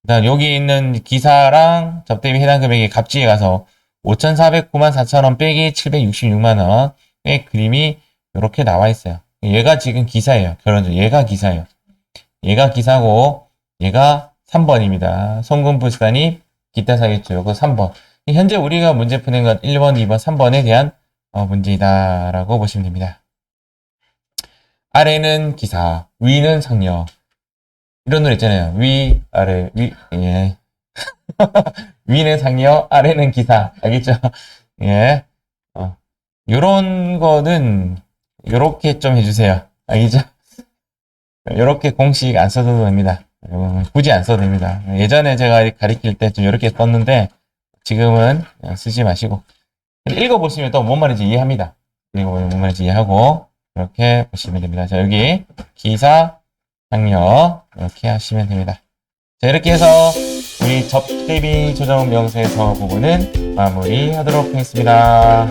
그다음 여기 있는 기사랑 접대비 해당 금액이 갑지에 가서 5,409만 4천원 빼기 766만원의 그림이 이렇게 나와 있어요. 얘가 지금 기사예요. 결론적으로 얘가 기사예요. 얘가 기사고 얘가 3번입니다. 송금부산이 기타 사유죠. 요거 3번. 현재 우리가 문제 푸는 건 1번, 2번, 3번에 대한 문제이다라고 보시면 됩니다. 아래는 기사, 위는 상여. 이런 노래 있잖아요. 위, 아래, 위, 예. 위는 상여, 아래는 기사. 알겠죠? 예. 요런 거는, 요렇게 좀 해주세요. 알겠죠? 요렇게 공식 안 써도 됩니다. 굳이 안 써도 됩니다. 예전에 제가 가르칠 때 좀 요렇게 썼는데, 지금은 그냥 쓰지 마시고. 읽어보시면 또 뭔 말인지 이해합니다. 읽어보면 뭔 말인지 이해하고, 이렇게 보시면 됩니다. 자, 여기, 기사, 상여, 이렇게 하시면 됩니다. 자, 이렇게 해서, 우리 접대비 조정 명세서 부분은 마무리하도록 하겠습니다.